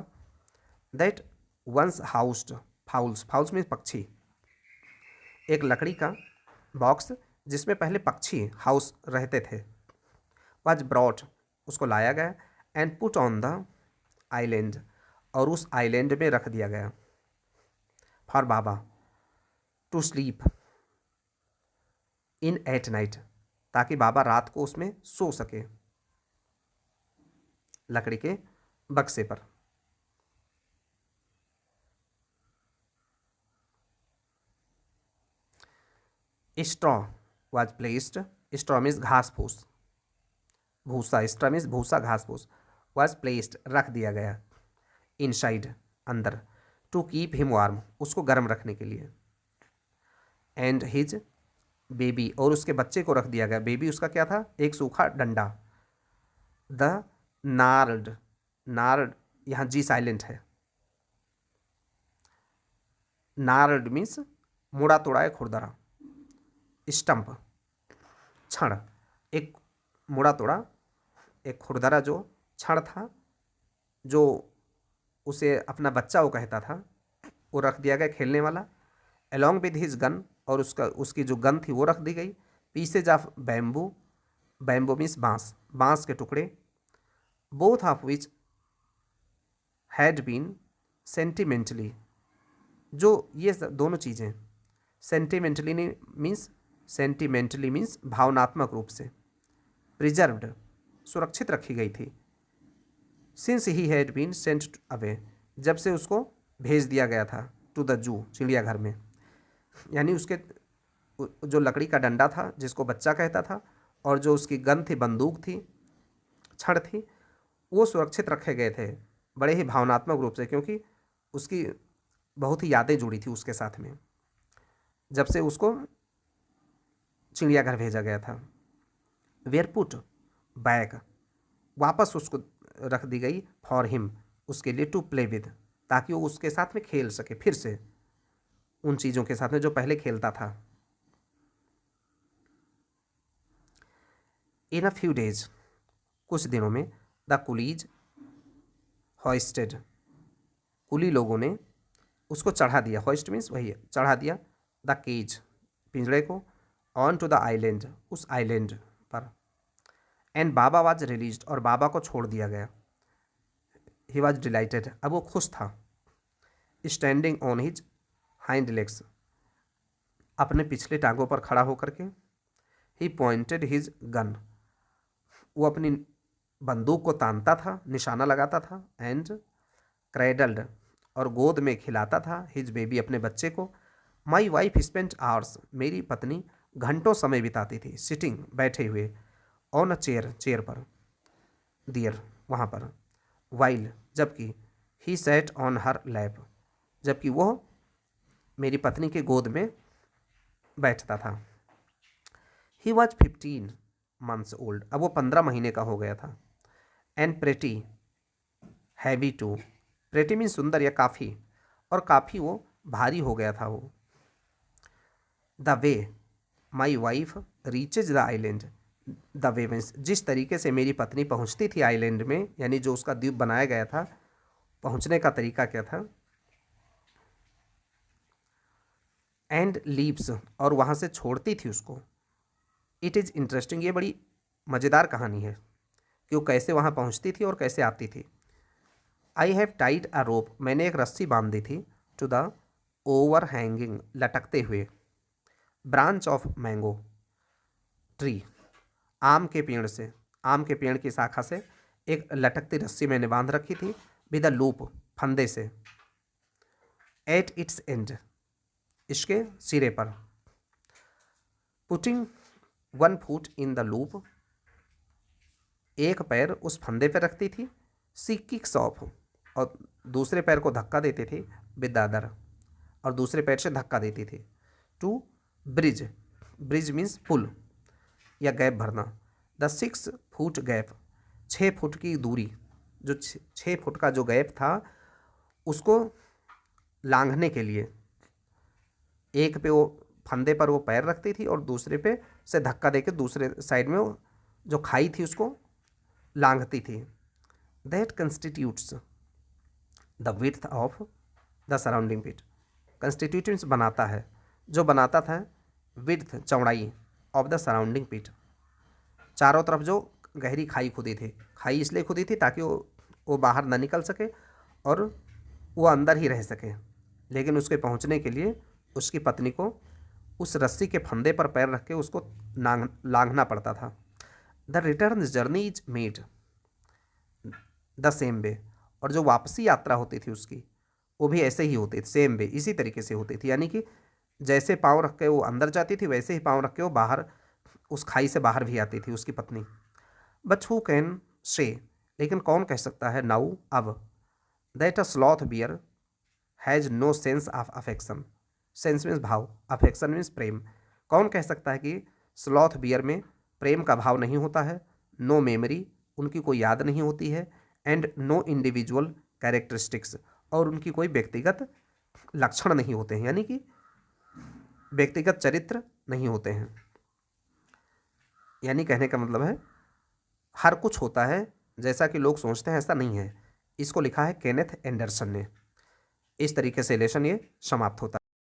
That once housed fowls, fowls means पक्षी, एक लकड़ी का बॉक्स जिसमें पहले पक्षी हाउस रहते थे। वाज ब्रॉट, उसको लाया गया। And put on the island, और उस आइलैंड में रख दिया गया। For Baba to sleep in at night, ताकि बाबा रात को उसमें सो सके, लकड़ी के बक्से पर। Straw was placed, straw means घास फूस, भूसा, स्ट्रॉ मीन्स भूसा घास फूस। वाज प्लेस्ड, रख दिया गया। इनसाइड, अंदर। टू कीप हिम वार्म, उसको गर्म रखने के लिए। एंड हिज बेबी, और उसके बच्चे को रख दिया गया। बेबी उसका क्या था, एक सूखा डंडा। द नार्ड, नार्ड यहाँ जी साइलेंट है। नार्ड मीन्स मुड़ा तोड़ा या खुरदरा। स्टंप, क्षण, एक मुड़ा तोड़ा, एक खुरदरा जो क्षण था, जो उसे अपना बच्चा वो कहता था, वो रख दिया गया खेलने वाला। अलॉन्ग विद हिज गन, और उसकी जो गन थी वो रख दी गई। Pieces of bamboo, bamboo means बांस, बांस के टुकड़े। Both of which had been sentimentally, जो ये दोनों चीज़ें सेंटिमेंटली मीन्स, सेंटिमेंटली मीन्स भावनात्मक रूप से, प्रिजर्व्ड सुरक्षित रखी गई थी। Since he had been sent away, जब से उसको भेज दिया गया था, टू द जू, चिड़ियाघर में। यानी उसके जो लकड़ी का डंडा था जिसको बच्चा कहता था, और जो उसकी गन थी, बंदूक थी, छड़ थी, वो सुरक्षित रखे गए थे बड़े ही भावनात्मक रूप से, क्योंकि उसकी बहुत ही यादें जुड़ी थी उसके साथ में, जब से उसको चिड़ियाघर भेजा गया था। वेयर पुट बैक, वापस उसको रख दी गई, फॉर हिम, उसके लिए, टू प्ले विद, ताकि वो उसके साथ में खेल सके फिर से उन चीज़ों के साथ में जो पहले खेलता था। इन अ फ्यू डेज, कुछ दिनों में, द कुलीज हॉइस्टेड, कुली लोगों ने उसको चढ़ा दिया, हॉइस्ट मीन्स वही है, चढ़ा दिया, द केज, पिंजड़े को, ऑन टू द आइलैंड, उस आइलैंड पर। एंड बाबा वाज रिलीज्ड, और बाबा को छोड़ दिया गया। ही वॉज डिलाइटेड, अब वो खुश था। Standing on his hind legs, अपने पिछले टांगों पर खड़ा होकर के। ही पॉइंटेड हिज गन, वो अपनी बंदूक को तानता था, निशाना लगाता था। एंड क्रेडल्ड, और गोद में खिलाता था, हिज बेबी, अपने बच्चे को। माई वाइफ स्पेंट आवर्स, मेरी पत्नी घंटों समय बिताती थी, सिटिंग, बैठे हुए, ऑन अ चेयर, चेयर पर, दियर, वहाँ पर, वाइल, जबकि, ही सेट ऑन हर लैप, जबकि वो मेरी पत्नी के गोद में बैठता था। ही वॉज 15 मंथ्स ओल्ड, अब वो 15 महीने का हो गया था। And pretty heavy too, pretty mean सुंदर या काफ़ी, और काफ़ी वो भारी हो गया था वो। The way my wife reaches the island, the way means जिस तरीके से मेरी पत्नी पहुंचती थी आइलैंड में, यानी जो उसका द्वीप बनाया गया था, पहुंचने का तरीका क्या था। एंड लीव्स, और वहाँ से छोड़ती थी उसको। इट इज़ इंटरेस्टिंग, ये बड़ी मज़ेदार कहानी है कि वो कैसे वहाँ पहुँचती थी और कैसे आती थी। आई हैव टाइड अ रोप, मैंने एक रस्सी बांध दी थी, टू द ओवर हैंगिंग, लटकते हुए, ब्रांच ऑफ मैंगो ट्री, आम के पेड़ से, आम के पेड़ की शाखा से एक लटकती रस्सी मैंने बांध रखी थी, विद अ लूप, फंदे से। एट इट्स एंड, इसके सिरे पर। Putting one foot in the loop, एक पैर उस फंदे पर रखती थी। सी किक्स ऑफ, और दूसरे पैर को धक्का देती थी, विद द अदर, और दूसरे पैर से धक्का देती थी। टू ब्रिज, ब्रिज मीन्स पुल या गैप भरना। द 6 फुट गैप, 6 फुट की दूरी, जो 6 फुट का जो गैप था, उसको लांघने के लिए एक पे वो फंदे पर वो पैर रखती थी, और दूसरे पे से धक्का देकर दूसरे साइड में वो जो खाई थी उसको लांघती थी। That constitutes the width of the surrounding pit, constitute बनाता है, जो बनाता था, विड्थ, चौड़ाई, ऑफ द सराउंडिंग पिट, चारों तरफ जो गहरी खाई खुदी थी। खाई इसलिए खुदी थी ताकि वो बाहर ना निकल सके और वो अंदर ही रह सके, लेकिन उसके पहुंचने के लिए उसकी पत्नी को उस रस्सी के फंदे पर पैर रख के उसको लांघना पड़ता था। The return journey is made the same way, और जो वापसी यात्रा होती थी उसकी, वो भी ऐसे ही होती थी, सेम वे, इसी तरीके से होती थी। यानी कि जैसे पाँव रख के वो अंदर जाती थी, वैसे ही पाँव रख के वो बाहर, उस खाई से बाहर भी आती थी उसकी पत्नी। बट हु कैन से, लेकिन कौन कह सकता है, नाउ, अब, that a sloth bear has no sense of affection, sense means भाव, अफेक्शन मीन्स प्रेम। कौन कह सकता है कि स्लॉथ बियर में प्रेम का भाव नहीं होता है। नो मेमोरी, उनकी कोई याद नहीं होती है। एंड नो इंडिविजुअल कैरेक्टरिस्टिक्स, और उनकी कोई व्यक्तिगत लक्षण नहीं होते हैं, यानी कि व्यक्तिगत चरित्र नहीं होते हैं। यानी कहने का मतलब है हर कुछ होता है जैसा कि लोग सोचते हैं, ऐसा नहीं है। इसको लिखा है केनेथ एंडरसन ने। इस तरीके से लेसन ये समाप्त होता है।